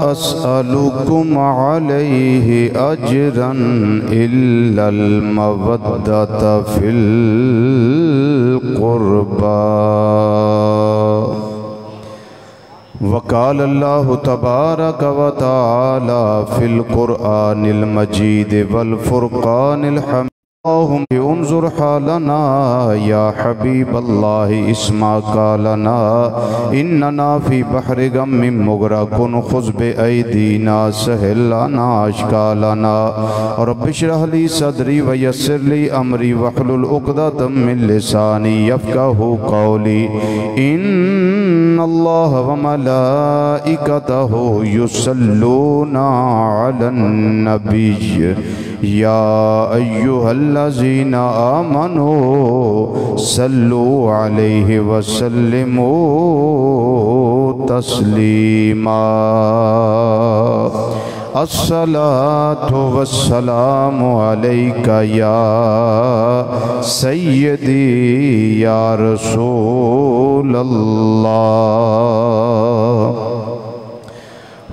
अस्अलुकुम अलैहि अजरन इल्लल मवद्दत फिल कुर्बा। वक़ाल अल्लाहु तबारक व तआला फिल कुरआनिल मजीद वल फुरक़ानिल हमीद। उन्जुर हालना या हबीबल्लाह इस्मा कालना इन्नना फी बहरि गम्मिन मुगरकुन खुज़ बिअयदीना सहलना अशकालना रब्बि इश्रह ली सदरी व यस्सिर ली अमरी वहलुल उक़दतम मिन लिसानी यफ़क़हू क़ौली। इन्नल्लाह व मलाइकतहू युसल्लूना अलन नबिय्य या अय्युहल्लज़ीना आमनू सल्लू अलैहि वसल्लिमू तस्लीमा। अस्सलातु वस्सलामु अलैका या सय्यदी या रसूलल्लाह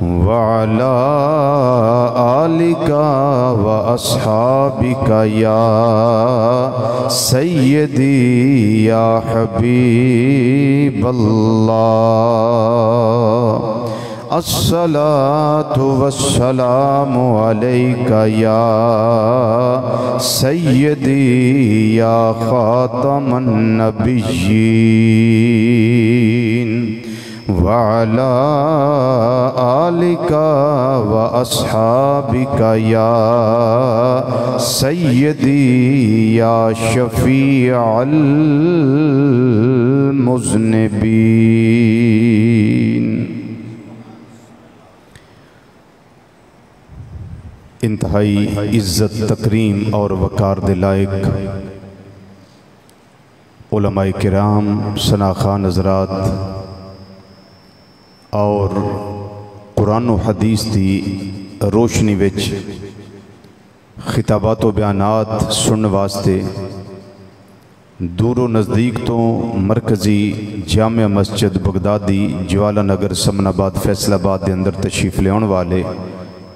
व अला आलिका व अस्हाबिका या सय्यदी या हबीबल्लाह। अस्सलातु वस्सलामु अलैका या सय्यदी या खातमन नबिय्यीन व अला आलिका व अस्हाबिका या सय्यदी या शफीअल मुज़निबीन। इंतहाई इज़्ज़त तकरीम और वक़ार दे लायक उलमाए किराम, सनाखान हज़रात और कुरान व हदीस की रोशनी विच खिताबात व बयानात सुनने वास्ते दूरों नज़दीक तो मरकज़ी जामिया मस्जिद बगदादी ज्वाला नगर समनाबाद फैसलाबाद के अंदर तशरीफ़ लेने वाले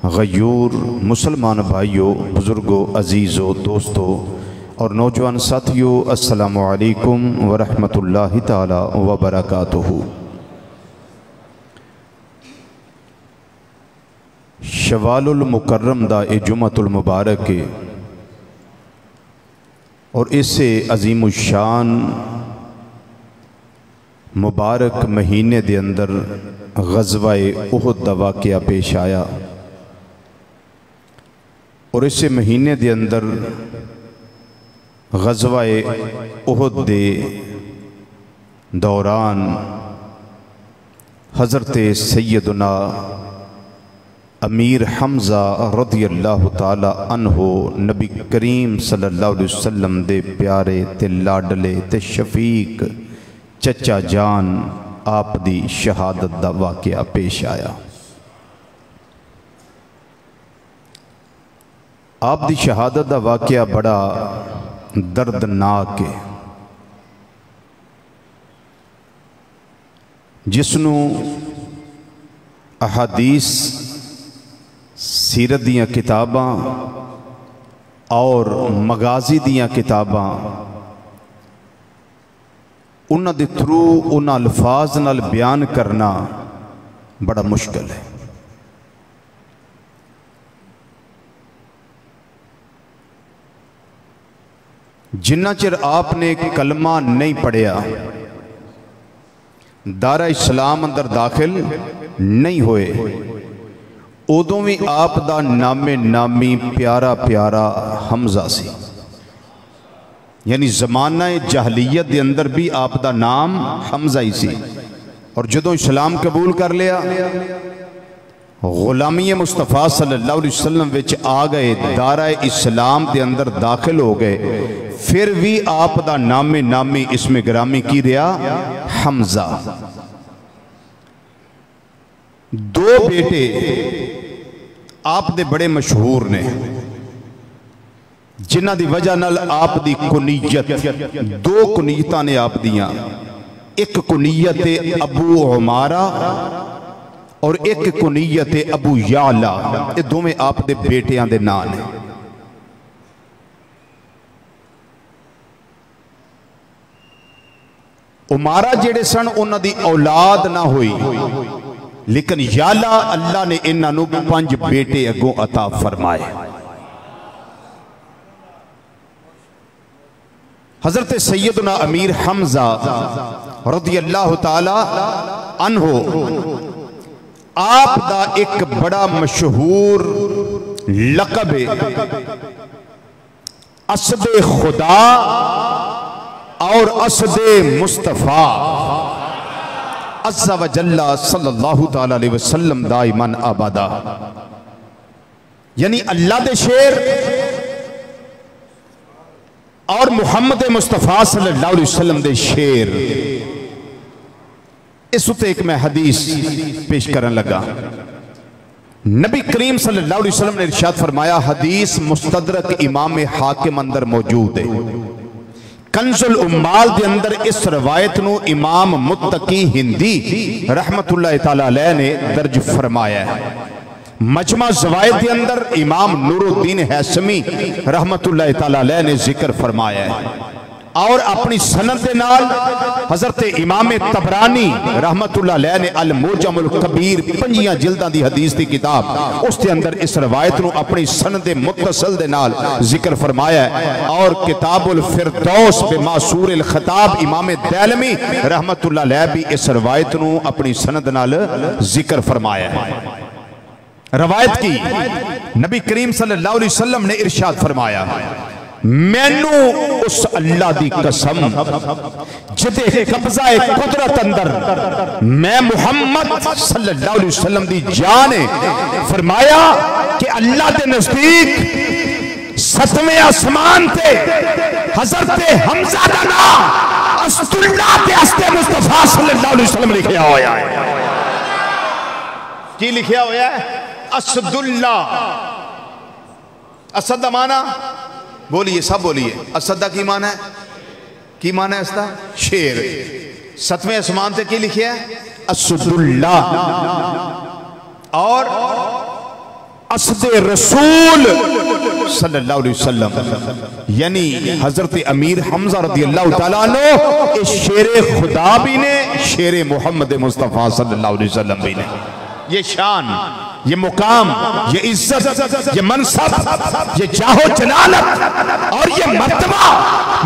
गयूर मुसलमान भाइयों, बुज़ुर्गों, अज़ीज़ों, दोस्तों और नौजवान साथियों, अस्सलामु अलैकुम व रहमतुल्लाहि ताला व बरकातुहू। शवालुल मुकर्रम दा ए जुमतुल मुबारक है और इससे अजीमुशान मुबारक महीने दे अंदर ग़ज़वाए उहद दा वाक़या पेश आया और इस महीने दे अंदर ग़ज़वाए उहद दे दौरान हज़रत सैयदना अमीर हमज़ा रज़ियल्लाहु ताला अन्हो नबी करीम सल्लल्लाहु अलैहि वसल्लम दे प्यारे ते लाडले ते शफीक चचा जान आप दी शहादत दा वाक़या पेश आया। आप दी शहादत दा वाक़या बड़ा दर्दनाक है, जिसनों अहादीस सीरत दियाँ किताबां और मगाजी दियाँ किताबां उन्हां दे थ्रू उन्हां अल्फाज नाल बयान करना बड़ा मुश्किल है। जिन्ना चिर आपने कलमा नहीं पढ़िया, दारा इस्लाम अंदर दाखिल नहीं होए, उदों भी आप दा नामे नामी प्यारा प्यारा हमजा सी। यानी जमाना जहलीयत के अंदर भी आप दा नाम हमजा ही सी और जदों इस्लाम कबूल कर लिया, गुलामी मुस्तफ़ा सल्लल्लाहु अलैहि वसल्लम विच आ गए, दारा इस्लाम के अंदर दाखिल हो गए, फिर भी आप दा नामे नामी इसमें ग्रामी की रहा हमजा। दो बेटे आप दे बड़े मशहूर ने, जिन्हां दी वजह नाल आप दी कुनीयत, दो कुनीयतां ने आप दियां, एक कुनीयत अबू उमारा और एक कुनीयत अबू याला, ये दोवें आप दे बेटियां दे नाम ने। उमारा जेड़े सन उन्हां दी औलाद ना हुई, लेकिन याला अल्लाह ने इन्हां 5 बेटे अगों अता फरमाए। हजरत सैयदना अमीर हमजा रज़ियल्लाहु ताला अन्हो आप दा एक बड़ा मशहूर लक़ब असदे खुदा और असदे मुस्तफ़ा अज़्ज़ा व जल्ला सल्लल्लाहु ताला अलैहि वसल्लम दाइमन आबादा, यानी अल्लाह दे शेर और मुहम्मद मुस्तफ़ा सल्लल्लाहु अलैहि वसल्लम दे शेर। इस उत्ते एक मैं हदीस पेश करन लगा। नबी करीम सल्लल्लाहु अलैहि वसल्लम ने इरशाद फरमाया, हदीस मुस्तदरक इमाम हाकिम अंदर मौजूद है। कंजुल उम्माल के अंदर इस रवायत नू इमाम मुत्तकी हिंदी रहमतुल्लाह तआला अलैह ने दर्ज फरमाया है। मजमा ज़वाइद के अंदर इमाम नूरुद्दीन हैसमी रहमतुल्लाह तआला अलैह ने जिक्र फरमाया है और अपनी सनद के नाल हजरत इमाम तबरानी रहमतुल्लाह अलैह ने अल मुजमुल कबीर 5 जिल्दां दी हदीस की किताब उसके अंदर इस रवायत नू अपनी सनद मुत्तसल दे नाल जिक्र फरमाया है। और किताबुल फिरदौस बे मासूर खिताब इमाम दैलमी रहमतुल्लाह अलैह भी इस रवायत नू अपनी सनद नाल जिक्र फरमाया है। रवायत की नबी करीम सल्लल्लाहु अलैहि वसल्लम ने इरशाद फरमाया, मैनू उस अल्लाह दी कसम जिदे कब्जा कुदरत अंदर मैं मुहम्मद सल्लल्लाहु अलैहि वसल्लम दी जान है फरमाया कि अल्लाह दे नजदीक 7वें आसमान ते हजरत हमजा दा नाम असदुल्लाह ते असदे मुस्तफा सल्लल्लाहु अलैहि वसल्लम लिखया होया है। की लिखया होया है? असदुल्ला। असद दा माना बोलिए, सब बोलिए। असद दा की माना है? की माना है इसका? शेर। 7वें आसमान से की लिखिया है? असदुल्ला। और असदे रसूल सल्लल्लाहु अलैहि वसल्लम यानी हजरत अमीर हमजा रज़ियल्लाहु ताला अन्हु इस शेरे खुदा भी ने, शेरे मोहम्मद मुस्तफ़ा सल्लल्लाहु अलैहि वसल्लम भी ने। ये शान, ये मुकाम, ये इज्जत, ये मनसब, ये जाहो जलालत और ये मर्तबा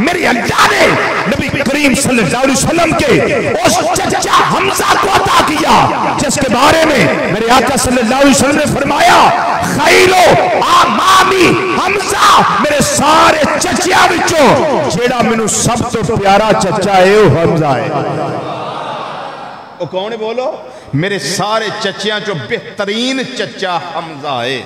मेरे अल्लाह ने नबी करीम सल्लल्लाहु अलैहि वसल्लम के उस चचा हमजा को अता किया जिसके बारे में मेरे आका सल्लल्लाहु अलैहि वसल्लम ने फरमाया, खैरो आमामी हमजा, मेरे सारे चचिया विचों जेड़ा मैनू सब तो प्यारा चचा है वो हमजा है। वो कौन है बोलो? मेरे सारे चचिया चो बेहतरीन चचा हमजा है।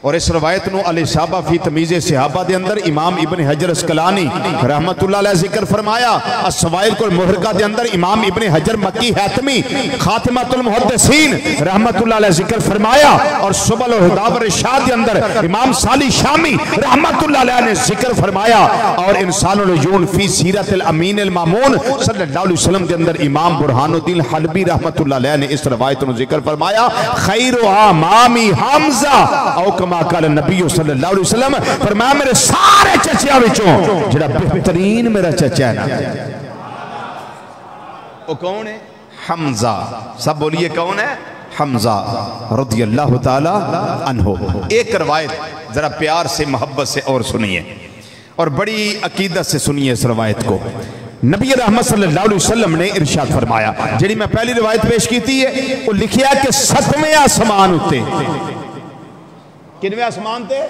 और इस रवायत नू अल इसाबा फी तमीज़ सहाबा दे अंदर इमाम इब्न हजर अस्कलानी रहमतुल्लाह अलैह जिक्र फरमाया। अस्सवाइल कुल मुहर्रका दे अंदर इमाम इब्न हजर मक्की हातमी खातिमातुल मुहद्दिसीन रहमतुल्लाह अलैह जिक्र फरमाया। और सुबल हुदा व इरशाद के अंदर इमाम साली शामी रहमतुल्लाह अलैह ने जिक्र फरमाया। और इंसानुल उजून फी सीरतिल अमीन अल मामून सल्लल्लाहु अलैहि वसल्लम के अंदर इमाम बुरहानुद्दीन हलबी रहमतुल्लाह अलैह ने इस रवायत को जिक्र फरमाया, खैरु आमामी हमजा औ नबी सल्लल्लाहु अलैहि वसल्लम फरमाया, मेरे सारे चचिया विचों जेड़ा बेहतरीन मेरा चचा है ना वो कौन है? हमजा। सब बोलिए कौन है? हमजा रज़ियल्लाहु ताला अन्हु। एक रवायत जरा प्यार से मोहब्बत से और सुनिए और बड़ी अकीदत से सुनिए इस रवायत को। नबी रहमत सल्लल्लाहु अलैहि वसल्लम ने इरशाद फरमाया, जी मैं पहली रवायत पेश की थी वो लिखिया कि 7वें आसमान उत्ते, किनवें आसमान थे?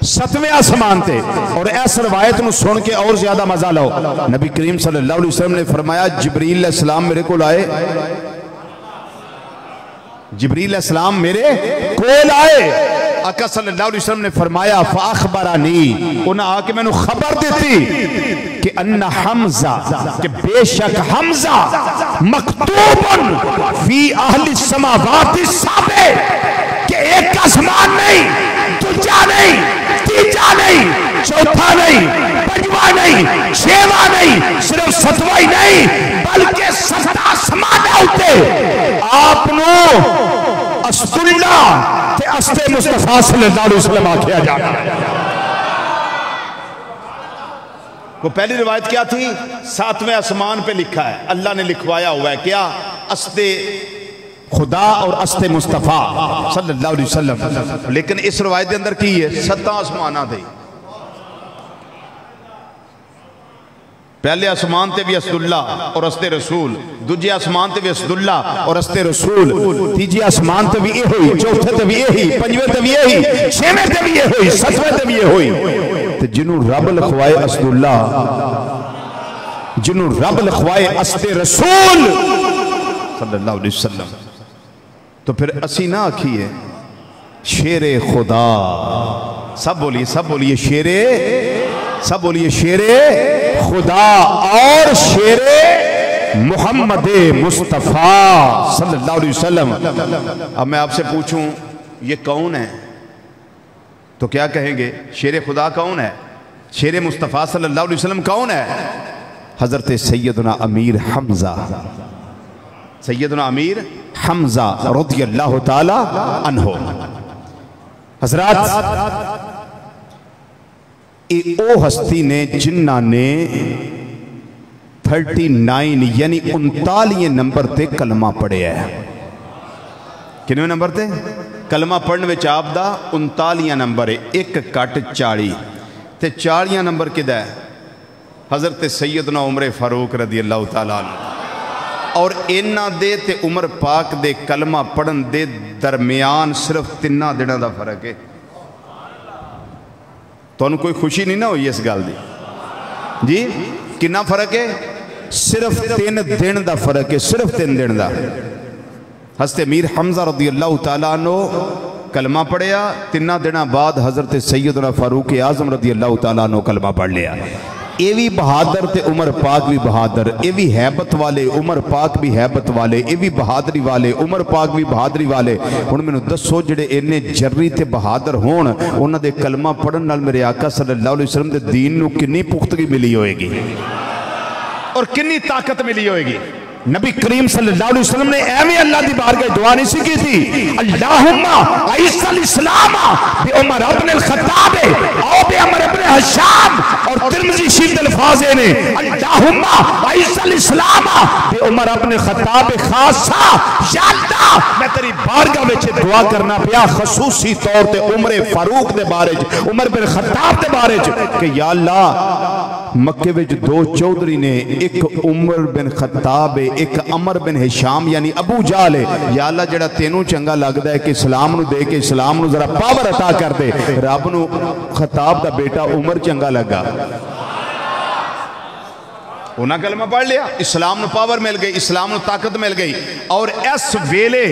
7वें आसमान थे। और इस रवायत को सुन के और ज्यादा मजा लो। नबी करीम सल्लल्लाहु अलैहि वसल्लम ने फरमाया, जिब्रील अलैहिस्सलाम मेरे को आए, जिब्रील अलैहिस्सलाम मेरे कोल आए। आका सल्लल्लाहु अलैहि वसल्लम ने फरमाया, फ़अख़बरनी, उन्हें आके मैंने खबर देती कि अन्ना हमजा, कि बेशक हमजा मकतूबन फी अहली समावाति साबे, कि एक आसमान नहीं, दूजा नहीं, तीजा नहीं, चौथा नहीं, पंजवा नहीं, छेवा नहीं, सिर्फ सतवा ही नहीं बल्कि सत्ता आसमान उते आपनो अस्सुल्ला ते अस्ते मुस्तफा सल्लल्लाहु अलैहि वसल्लम आखिया जाता है। वो पहली रिवायत क्या थी? 7वें आसमान पे लिखा है, अल्लाह ने लिखवाया हुआ है क्या? अस्ते खुदा और अस्ते मुस्तफा सल्लल्लाहु अलैहि वसल्लम। लेकिन इस रिवायत के अंदर की है 7 आसमाना थे। पहले आसमान ते भी असदुल्ला और अस्ते रसूल, दूजे आसमान ते भी असदुल्ला और अस्ते रसूल, तीजे आसमान ते भी ये हुई, चौथे ते भी यही, पंजवें ते भी यही, छेवें ते भी ये हुई, सतवें ते भी ये हुई। तो जिन्हों रब लिखवाए असदुल्ला, जिन्हों रब लिखवाए अस्ते रसूल सल्लल्लाहु अलैहि वसल्लम, तो फिर असी ना आखिए शेरे खुदा। सब बोलिए शेरे, सब बोलिए शेरे खुदा और शेरे मोहम्मद मुस्तफा सल्लल्लाहु अलैहि वसल्लम। अब मैं आपसे पूछूं ये कौन है तो क्या कहेंगे? शेरे खुदा कौन है? शेरे मुस्तफा सल्लल्लाहु अलैहि वसल्लम कौन है? हजरत सैयदना अमीर हमजा, सैयदना अमीर हमजा रज़ियल्लाहु ताला अन्हु। हजरत ओ हस्ती ने जिन्ना ने 39 यानी 39 नंबर ते कलमा पढ़िया है। कितने नंबर ते कलमा पढ़ने में आपदा 39 नंबर है, 1 कट 40 ते 40 नंबर किदा है? हजरत सैयदना उमर फारूक रज़ियल्लाहु ताला अन्हु। और इन्हां दे ते उमर पाक दे कलमा पढ़न दे दरमियान सिर्फ 3 दिनों का फर्क है। तो कोई खुशी नहीं ना हुई इस गल की जी? कितना फर्क है? सिर्फ 3 दिन का फर्क है, सिर्फ 3 दिन का। हज़रत अमीर हमजा रज़ियल्लाहु ताला अन्हु कलमा पढ़िया, 3 दिन बाद हज़रत सैयदना फारूक आज़म रज़ियल्लाहु ताला अन्हु कलमा पढ़ लिया। ये भी बहादुर ते उमर पाक भी बहादुर, ये भी हैबत वाले, उमर पाक भी हैबत वाले, ये भी बहादरी वाले, उमर पाक भी बहादरी वाले। हुण मैनूं दसो जिहड़े इन्ने जर्री ते बहादुर होण, उन्हां दे कलमा पढ़न नाल मेरे आका सल्लल्लाहु अलैहि वसल्लम दे दीन नूं कितनी पुख्तगी मिली होएगी और कितनी ताकत मिली होएगी। नबी करीम सल्लल्लाहु अलैहि वसल्लम ने एवें अल्लाह की बारगाह दुआ नहीं सी की थी, अल्लाहुम्मा अइज़्ज़िल इस्लाम बि उमर इब्न अल खत्ताब औ बि उमर इब्न हशाम। और तिरमिज़ी शरीफ अल्फाज ने अल्लाहुम्मा अइज़्ज़िल इस्लाम बि उमर इब्न खत्ताब खासा। या अल्लाह मैं तेरी बारगाह में दुआ करना पिया खसूसी तौर पे उमर फारूक दे बारे च, उमर बिन खत्ताब दे बारे च कि या अल्लाह मक्के विच 2 चौधरी ने, एक उमर बिन खत्ताब, एक अमर बिन हिशाम यानी अबू जाल है। या अल्लाह जेड़ा तेनू चंगा लगदा है कि इस्लाम नू दे के इस्लाम नू जरा पावर अता कर दे, रब नू खत्ताब दा बेटा उमर चंगा लगा, उन्हें कलमा पढ़ लिया, इस्लाम नू पावर मिल गई, इस्लाम नू ताकत मिल गई। और इस वेले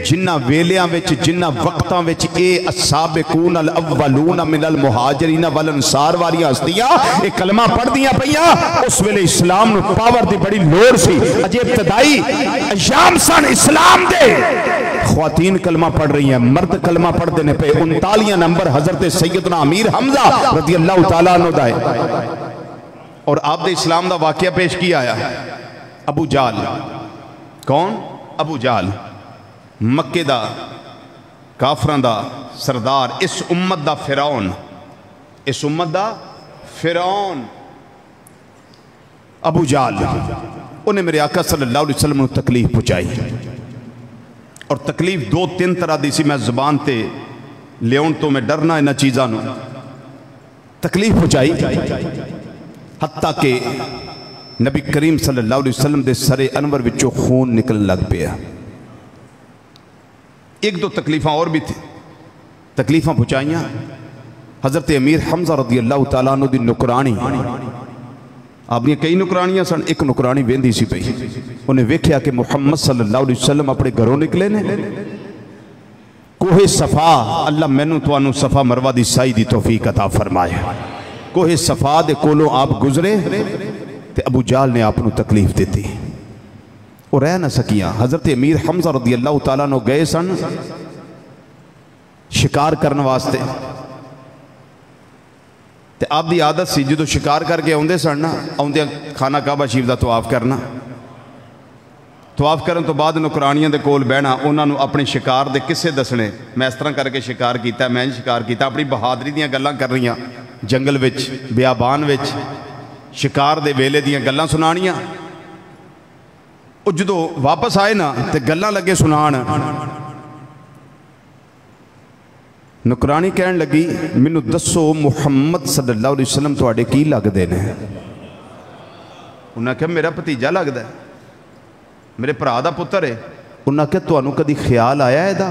जिन्ना वेलियां विच, जिन्ना वक्तां विच ए अस्साबिकून अल अव्वलून मिनल मुहाजिरीन वल अंसार वाली हस्तियां ए कलमा पढ़दियां पईयां, उस वेले इस्लाम नू पावर दी बड़ी लोड़ सी। अजे इब्तदाई अयाम सन इस्लाम दे, ख्वातीन कलमा पढ़ रही हैं, मर्द कलमा पढ़ते ने पे। 39 नंबर हजरत सैयदना अमीर हमजा रज़ियल्लाहु ताला अन्हु दा है। और आपने इस्लाम का वाकया पेश किया आया अबू जाल। कौन? अबू जाल मक्के दा काफरां दा सरदार, इस उम्मत दा फिरौन, इस उम्मत दा फिरौन अबू जाल। उन्हें मेरे आका सल्लल्लाहु अलैहि वसल्लम को तकलीफ पहुंचाई। और तकलीफ 2-3 तरह की सी, मैं जुबान ते लियाउण तो मैं डरना इन्हां चीज़ां नूं। तकलीफ पहुंचाई हत्ता के नबी करीम सल्लल्लाहु अलैहि वसल्लम दे सरे अनवर विचों खून निकलने लग पिया। 1-2 तकलीफां और भी थी, तकलीफां पहुंचाइयां। हजरत अमीर हमजा रज़ियल्लाहु ताला अन्हु दी नुकरानी, आपने कई नुकरानियां सन, एक नुकरानी वेंदी सी पई, उन्हें वेख्या कि मुहम्मद सल्लल्लाहु अलैहि वसल्लम अपने घरों निकले ने। कोहे सफा, अल्लाह मैनू तुहानू सफा मरवा दी साई दी तौफीक अता फरमाए। कोहे सफा दे कोलों आप गुजरे ते अबू जाल ने आपनू तकलीफ दी, वो रह न सकियां। हजरत अमीर हमजा रज़ियल्लाहु ताला अन्हु गए सन शिकार करने वास्ते। तो आपकी आदत सी जो शिकार करके आते सन ना, आउंदे खाना काबा शरीफ का तवाफ करना, तवाफ करने तो बाद नौकरानियों के कोल बहना, उन्होंने अपने शिकार के किस्से दसने, मैं इस तरह करके शिकार किया, मैं शिकार किया, अपनी बहादरी दी गल्लां कर रही, जंगल विच बियाबान विच शिकार दे वेले दी गल्लां सुनानियां। जो वापस आए ना तो गल्लां लगे सुनान, नौकरानी कहन लगी मैनू दसो मुहम्मद सल्लल्लाहु अलैहि वसल्लम तुहाडे की लगदे ने? उन्हें कहा मेरा भतीजा लगदा है, मेरे भरा दा पुत्र है। उन्हें कहा तुहानू कदी ख्याल आया इहदा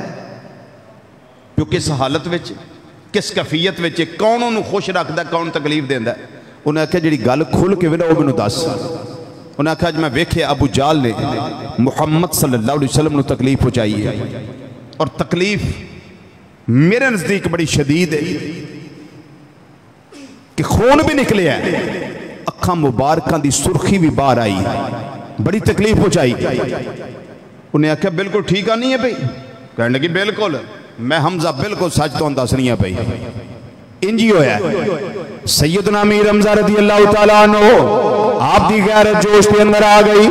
कि किस हालत विच किस कैफियत विच कौन उन्होंने खुश रखता कौन तकलीफ देंदा? उन्हें आख्या जी गल खुल के ना वो मैनू दस। उन्हें आख्या मैं वेख्या अबू जाल ने मुहम्मद सल्लल्लाहु अलैहि वसल्लम को तकलीफ पहुँचाई है, और तकलीफ मेरे नज़दीक बड़ी शदीद है कि खून भी निकले है, अखा मुबारक की सुर्खी भी बाहर आई, बड़ी तकलीफ पहुँचाई। उन्हें आख्या बिल्कुल ठीक नहीं है भाई? कहने लगी बिल्कुल, मैं हमजा बिल्कुल सच तो दस रही है भाई, इंज ही होया। सैयदना मीर हमजा रज़ी अल्लाह तआला अन्हु आप दी गैरत जोश के अंदर आ गई,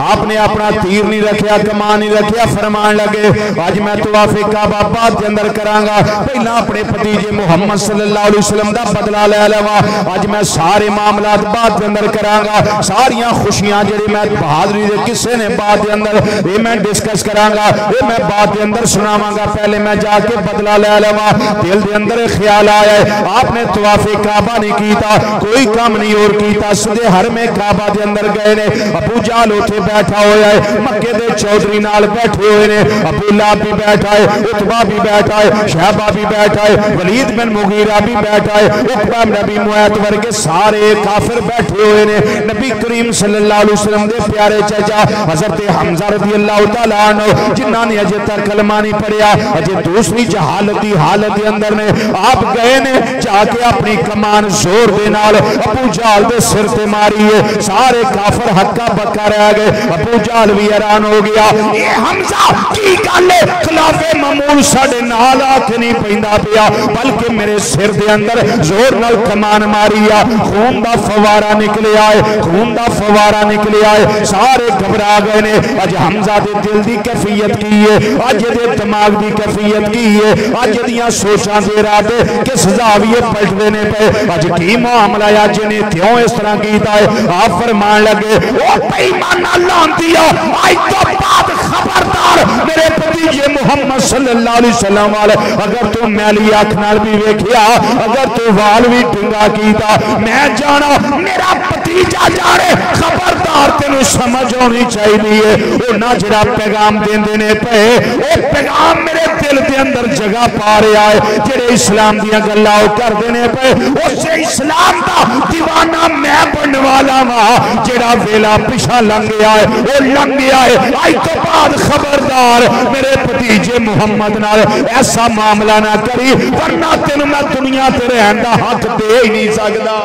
आपने अपना तीर नहीं रखा, कमान नहीं रखा, फरमान लगे आज मैं तवाफ़े काबा बाद के अंदर करांगा, पहला अपने भतीजे मुहम्मद सल्लल्लाहु अलैहि वसल्लम दा बदला ले लवा, आज मैं सारे मामलात बाद के अंदर करांगा, सारियां खुशियां जेड़ी मैं बहादुरी दे किस्से ने बाद के अंदर ये मैं डिस्कस करांगा, ये मैं बाद के अंदर सुनावांगा, पहले मैं जाके बदला ले लवा। दिल के अंदर ख्याल आया आपने तवाफ़े काबा नहीं कीता, कोई काम नहीं और कीता, सीधे हर में काबा के अंदर गए ने। अबू जाल उठे बैठा होया है, मक्के दे चौधरी नाल बैठे हुए ने, अबू लहब भी बैठा है, उतबा भी बैठा है, शहबा भी बैठा है, वलीद बिन मुगीरा भी बैठा है, उकबा नबी मुआत वर्गे सारे काफिर बैठे हुए ने। नबी करीम सल्लल्लाहु अलैहि वसल्लम दे प्यारे चाचा हजरत हमजा रज़ी अल्लाह तआला अन्हु जिन्हां ने अजे तक कलमा नहीं पढ़िया, अजे दूसरी जहालत की हालत के अंदर ने, आप गए ने जाके अपनी कमान जोर दे नाल अबू जाल दे सिर ते मारी है, सारे काफिर हक्का बक्का रह गए। अबू जाल भी हैरान हो गया, ये हमजा की गल है, खिलाफे मामूल साडे नाल आके नहीं पैंदा पिया, बल्कि मेरे सिर दे अंदर जोर नाल कमान मारी आ, खून दा फवारा निकले आए, खून दा फवारा निकले आए, सारे घबरा गए ने। अज हमजा दे दिल दी कैफियत की है, अज दे दिमाग दी कैफियत की है, अज दियां सोचां दे राते किस जाविये पलटदे ने पे, अज की मामला है, अज ने क्यों इस तरह कीता है? आप फरमान लगे ओ बेईमाना लांतिया, आज तो बाद खबरदार मेरे भतीजे मुहम्मद सल्लल्लाहु अलैहि वसल्लम वाले, अगर तू मैली अख नाल भी वेखिया, अगर तू वाल भी ढिंगा कीता, मैं जाना मेरा भतीजा जाने, खबरदार तेनू समझ आनी चाहिए। वो ना जरा पैगाम देंदे ने पे, वो पैगाम मेरे दिल के अंदर जगह पा रहा है, जेड़े इस्लाम दी गल्लां करदे ने पे, उसे इस्लाम दा दीवाना मैं बनने वाला वा, जेड़ा वेला पिछा लंघ गया है वो लंघ गया है, आज तो बाद खबरदार मेरे भतीजे मुहम्मद नाल ऐसा मामला ना करी, वरना तेन मैं दुनिया ते रहन दा हक दे ही नहीं सकदा।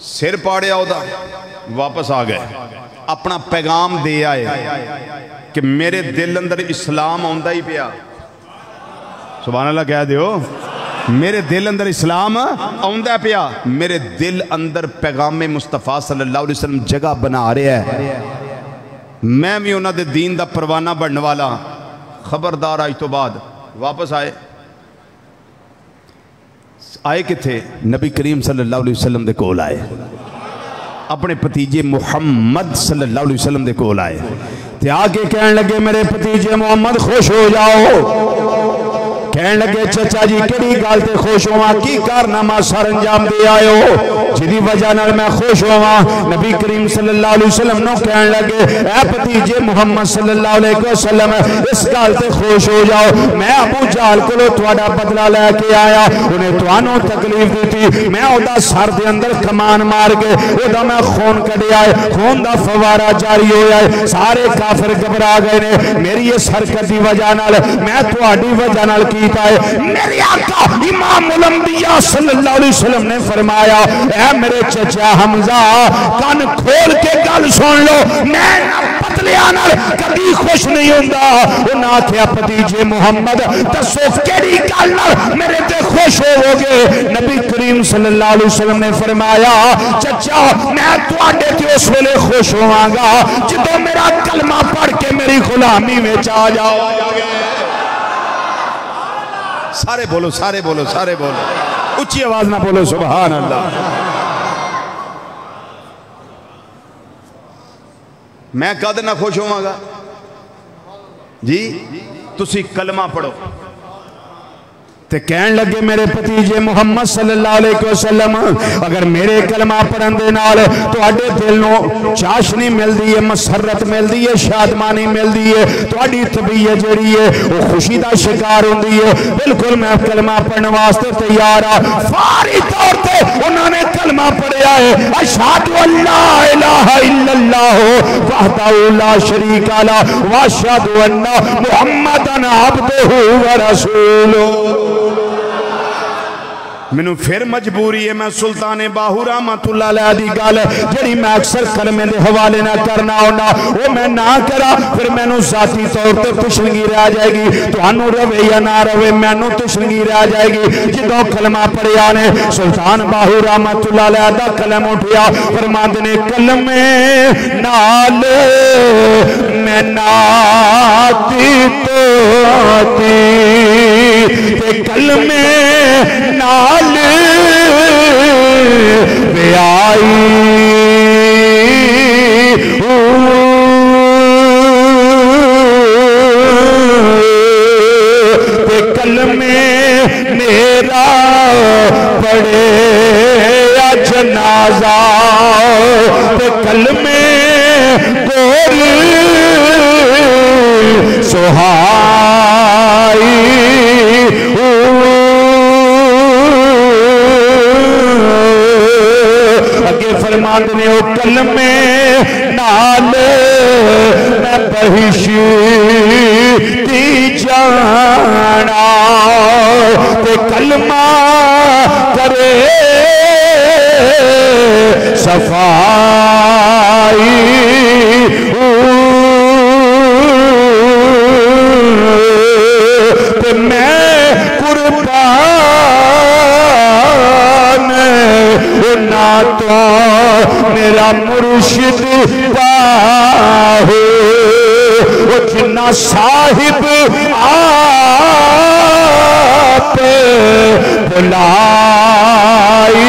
सिर पाड़िया उदा, वापस आ गए, अपना पैगाम दे आए कि मेरे दिल अंदर इस्लाम आंदा ही पिया। सुभान अल्लाह कह दियो, मेरे दिल अंदर इस्लाम आंदा पिया, मेरे दिल अंदर पैगाम मुस्तफा सल्लल्लाहु अलैहि वसल्लम जगह बना रहा है, मैं भी उन्होंने दीन का परवाना बनने वाला। खबरदार आज तो बाद वापस आए किथे? नबी करीम सल्लल्लाहु अलैहि वसल्लम दे कोल आए, अपने भतीजे मुहम्मद सल्लल्लाहु अलैहि वसल्लम दे कोल आए, ते आके कहने लगे मेरे भतीजे मुहम्मद खुश हो जाओ। कहने लगे चाचा जी केड़ी गल ते खुश होवां, की कारनामा सर अंजाम दे आए हो जिदी वजह नाल मैं खुश होवां? नबी करीम सल्लल्लाहु अलैहि वसल्लम नो कहने लगे ए भतीजे मुहम्मद सल्लल्लाहु अलैहि वसल्लम इस गल ते खुश हो जाओ, मैं अबू जाल कोलों तुहाडा बदला लेके आया, उन्हें तुहानू तकलीफ दी थी, मैं ओदा सर दे अंदर कमान मार के ओदा मैं खून कढ़िया है, खून दा फवारा जारी होया है, सारे काफिर घबरा गए ने, मेरी इस हरकत दी वजह नाल, मैं तुहाडी वजह नाल कीता है। मेरे आका इमामुल अंबिया सल्लल्लाहु अलैहि वसल्लम ने फरमाया ए मेरे चचा हमजा कान खोल के गल सुन लो, मैं वालियां नाल कभी खुश नहीं होंदा। उन्हें आख्या भतीजे मुहम्मद दसो किहड़ी गल नाल मेरे ते खुश होवोगे? नबी करीम सल्लल्लाहु अलैहि वसल्लम ने फरमाया चचा मैं तुहाडे ते उस वेले खुश होवांगा जदों मेरा कलमा पढ़ के मेरी गुलामी में आ जाओ। सारे बोलो, सारे बोलो, सारे बोलो, उच्ची आवाज ना बोलो सुभान अल्लाह। मैं कद ना खुश होवांगा जी? तुसी कलमा पढ़ो। ते कहन लगे मेरे भतीजे मुहम्मद सल्लल्लाहु अलैहि वसल्लम अगर मेरे कलमा पढ़न दे नाल तुहाडे दिल नूं चाशनी मिलदी है, मसरत मिलदी है, शादमानी मिलदी है, तुहाडी तबीयत जिहड़ी है वो खुशी दा शिकार हुंदी है, बिल्कुल मैं कलमा पढ़ने वास्ते तैयार आ। फौरी तौर ते उन्होंने कलमा पढ़िया है अशहदु अल्ला इलाहा इल्लल्लाह वहदहु ला शरीका लहु व अशहदु अन्ना मुहम्मदन अब्दुहु व रसूलुहु। मैनू फिर मजबूरी है मैं सुल्तान बाहू रहमतुल्लाह अलैह दी गल जिहड़ी मैं अक्सर कलमे दे हवाले ना करना होना वो मैं ना करा फिर मैनू जाती तौर पर तशनगी रह जाएगी, तुहानू रवे या ना रवे मैनू तशनगी रह जाएगी। जदों कलमा पढ़िया ने सुल्तान बाहू रहमतुल्लाह अलैह दा कलम उठिया फरमांदे ने कलमे नाल मैं नाती तोती ते कलमे नाल वे आई ते कलमे मेरा पड़े या जनाजा ते कलमे गोरी सुहाई फरमाते ने ओ कलमे नाल मैं बहिशी दी जाना ते कलमा करे सफाई ते मैं कुर्बान ना तो मेरा मुर्शिद बाहू वो जिन्ना साहिब आप बुलाई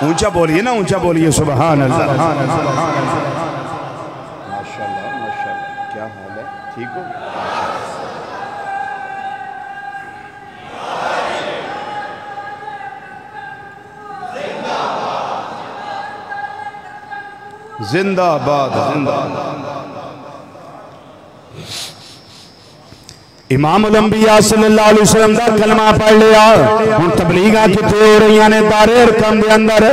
ऊंचा बोलिए ना, ऊंचा बोलिए सुभान अल्लाह। माशाल्लाह माशाल्लाह, क्या हाल है, ठीक हो? जिंदाबाद जिंदाबाद। इमाम उल अंबिया सल्लल्लाहु अलैहि वसल्लम दा कलमा पढ़ लिया। हुण तबलीगां किथे हो रही ने? दारे अरकम दे अंदर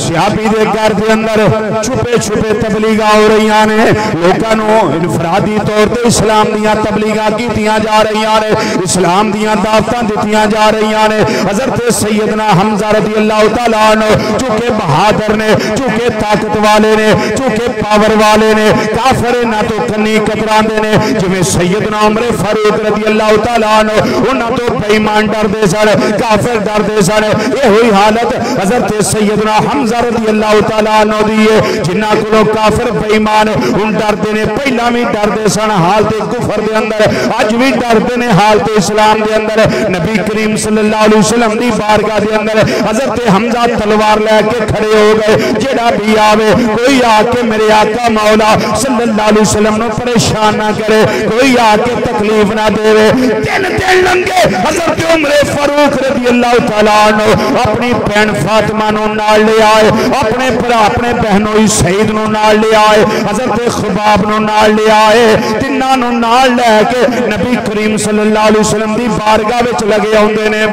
सियाबी दे घर दे अंदर छुपे छुपे तबलीगां हो रही ने। लोकां नूं इनफरादी तौर ते इस्लाम दीयां तबलीगां कीतियां जा रही ने, इस्लाम दीयां दावतां दित्तियां जा रही ने। हज़रत सैयदना हमजा रज़ियल्लाहु तआला अन्हु चूंकि बहादुर ने, चूंकि ताकत वाले ने, चूंकि पावर वाले ने, काफिर ना तो कन्नी कतरांदे ने। जिवें सैयदना उमर फारूक रज़ियल्लाहु तआला अन्हु उन्हां तो बेईमान डरदे सन, काफिर डरदे सन। ये हुई हालत हज़रत सैयदना हमजा रज़ियल्लाहु तआला अन्हु दी है। जिन्हां कोलों काफिर बेईमान हुण डरदे ने, पहलां भी डरदे सन हालत कुफर दे अंदर, अज भी डरदे ने हालत इस्लाम दे अंदर। नबी करीम सल्लल्लाहु अलैहि वसल्लम दी बारगाह दे अंदर हज़रत हमजा तलवार लैके खड़े हो गए। जेड़ा भी आवे कोई आके मेरे आका मौला सल्लल्लाहु अलैहि वसल्लम नूं परेशान ना करे, कोई आके तकलीफ ना दुनिया देवे। 3 दिन लंघे हज़रत उमर फारूक रज़ी अल्लाह तआला अन्हु अपनी भैन फातिमा नूं नाल ले आए, अपने भरा अपने बहनोई सईद नूं नाल ले आए, हज़रत खुबाब नूं नाल ले आए। तिन्हां नूं नाल लैके नबी करीम सल्लल्लाहु अलैहि वसल्लम दी बारगाह विच लगे आउंदे ने।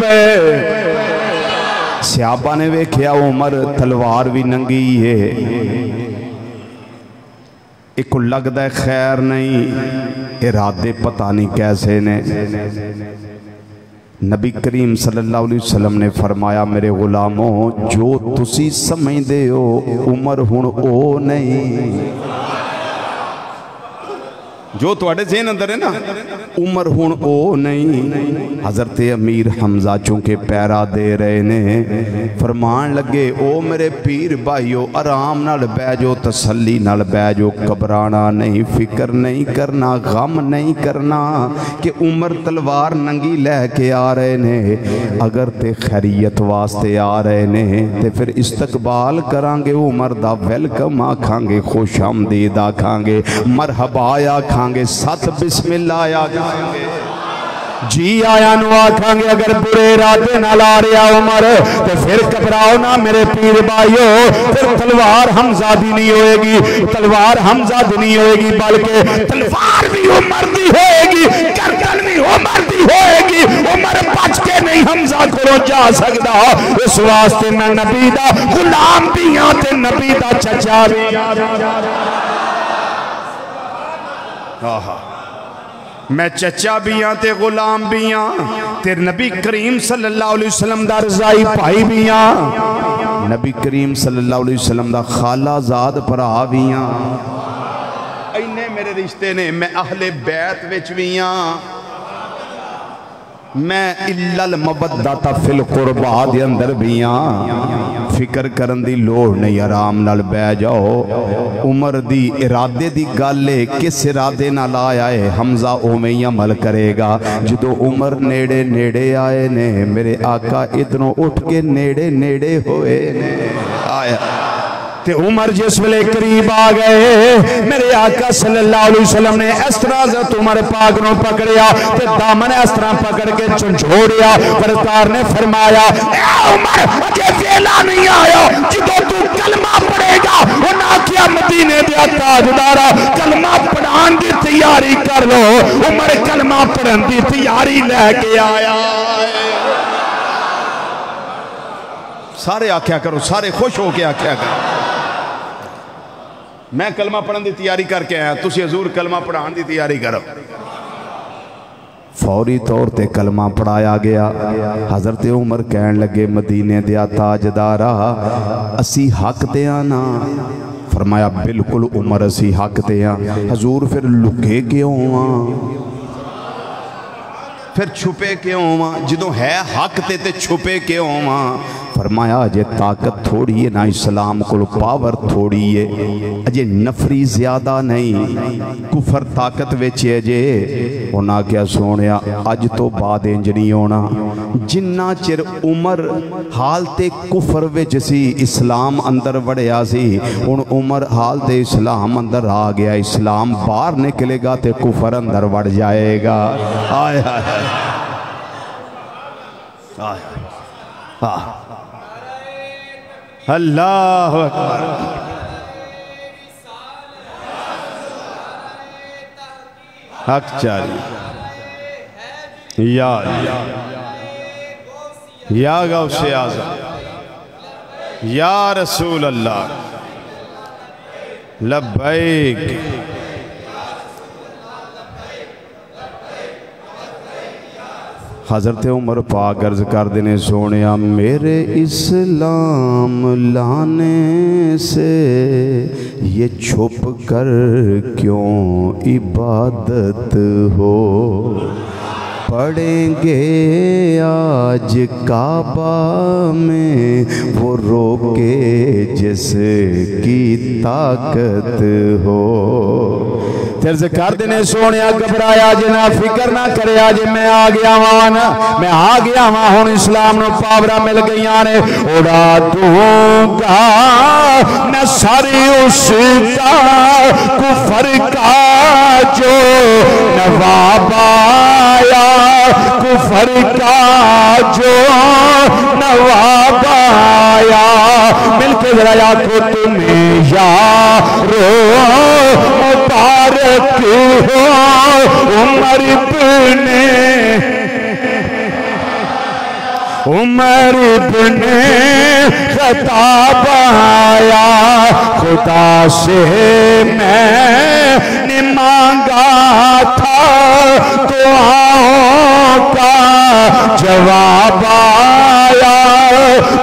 सहाबा ने वेख्या उमर तलवार भी नंगी है, एक लगता है खैर नहीं, इरादे पता नहीं कैसे ने। नबी करीम सल्लल्लाहु अलैहि वसल्लम ने फरमाया मेरे गुलामों जो तुसी समझदे हो उमर हुण ओ नहीं, जो तुहाडे ज़हन अंदर है ना उमर हुण ओ नहीं। हज़रत अमीर हमजा चूंकि पैरा दे रहे ने फरमान लगे ओ मेरे पीर भाईओ आराम नाल बह जाओ, तसल्ली नाल बह जाओ, घबराना नहीं, फिक्र नहीं करना, गम नहीं करना कि उमर तलवार नंगी लैके आ रहे ने। अगर ते खैरियत वास्ते आ रहे ने ते फिर इस्तकबाल करांगे उमर दा, वेलकम आखांगे, खुश आमदीद आखांगे, मरहबा आखांगे, सत बिस्मिल्लाह आखांगे, जी आया नु आखांगे। अगर बुरे इरादे नाल आ रहा उमर तो फिर घबराओ ना मेरे पीर भाईओ, फिर तलवार हमजा दी नहीं होएगी, तलवार हमजा दी नहीं होएगी, बल्कि तलवार भी उमर दी होएगी, गर्दन भी उमर दी होएगी। उमर बच के नहीं हमजा को जा सकता। इस वास्ते मैं नबी दा गुलाम भी हां ते नबी दा चचा भी। मैं चचा भी हाँ ते गुलाम भी हाँ, ते नबी करीम सल्लल्लाहु अलैहि वसल्लम दा रज़ाई भाई भी हाँ, नबी करीम सल्लल्लाहु अलैहि वसल्लम दा खालाजाद भरा भी हाँ। इन्ने मेरे रिश्ते ने। मैं अहले बैत विच भी हाँ, मैं इल्लल मवद्दत फिल कुर्बा दे अंदर भी हाँ। फिक्र करन दी लोड़ नहीं, आराम नाल बह जाओ। उमर दी इरादे दी गल है, किस इरादे नाल आया है हमजा उवें ही अमल करेगा। जो उमर नेड़े नेड़े आए ने मेरे आका इधरों उठ के नेड़े नेड़े होए ने आया ते उमर जिस वेले करीब आ गए मेरे आका सल्लल्लाहु अलैहि वसल्लम ने इस तरह हज़रत उमर पाक नूं पकड़िया ते दामन इस तरह पकड़ के झंझोड़िया। सरकार ने फरमाया ए उमर अजे वेला नहीं आया, जो तू कलमा पढ़ेगा उन्हें आखिया मदीने दे ताजदारा कलमा पढ़ाने की तैयारी कर लो। उमर कलमा पढ़न की तैयारी लैके आया। सारे आख्या करो, सारे खुश हो के आख्या करो मैं कलमा पढ़ने की तैयारी करके आया, तुसी हजूर कलमा पढ़ाने की तैयारी करो। फौरी तौर ते कलमा पढ़ाया गया। हज़रत उमर कहन लगे मदीने दिया ताजदारा असी हक ते ना। फरमाया बिल्कुल उमर असी हक ते हाँ। हजूर फिर लुके क्यों आ, फिर छुपे क्यों आ, जो है हक ते छुपे क्यों आ। फरमाया अजे ताकत थोड़ी है ना, इस्लाम को पावर थोड़ी है, अजे नफरी ज्यादा नहीं, कुफर ताकत विच है जे। उन्हें क्या सोने अज तो बाद इंज नहीं होना। जिन्ना चिर उमर हालते कुफर विच सी इस्लाम अंदर वड़िया सी, हुण उमर हालते इस्लाम अंदर आ गया, इस्लाम बाहर निकलेगा तो कुफर अंदर वड़ जाएगा। आय हाय अल्लाह अकबर। हक चाली या गौसे आज़म या रसूल अल्लाह लब्बैक। हज़रत उमर पाक अर्ज कर देने सोने मेरे इस्लाम लाने से ये छुप कर क्यों इबादत हो। पढ़ेंगे आज काबा में वो रोके जिसकी ताकत हो। तिरज कर देने सोने घबराया जे ना फिक्र ना करे जे मैं आ गया वहां ना मैं आ गया वहां हुण इस्लाम नूं पावरा मिल गई ने उड़ा दूंगा मैं सारी उसका कुफर का जो नवाब आया कुफर का जो नवाब आया मिलके जरा आखो तुम्हें यारो मुबारक हो उमर इब्ने खताब आया खुदा से मैंने मांगा था दुआओं का जवाब आया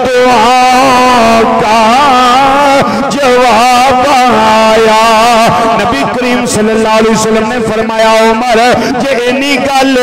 दुआओं का जवाब आया। नबी करीम सल्लल्लाहु अलैहि वसल्लम ने फरमाया उमर जे इन्नी गल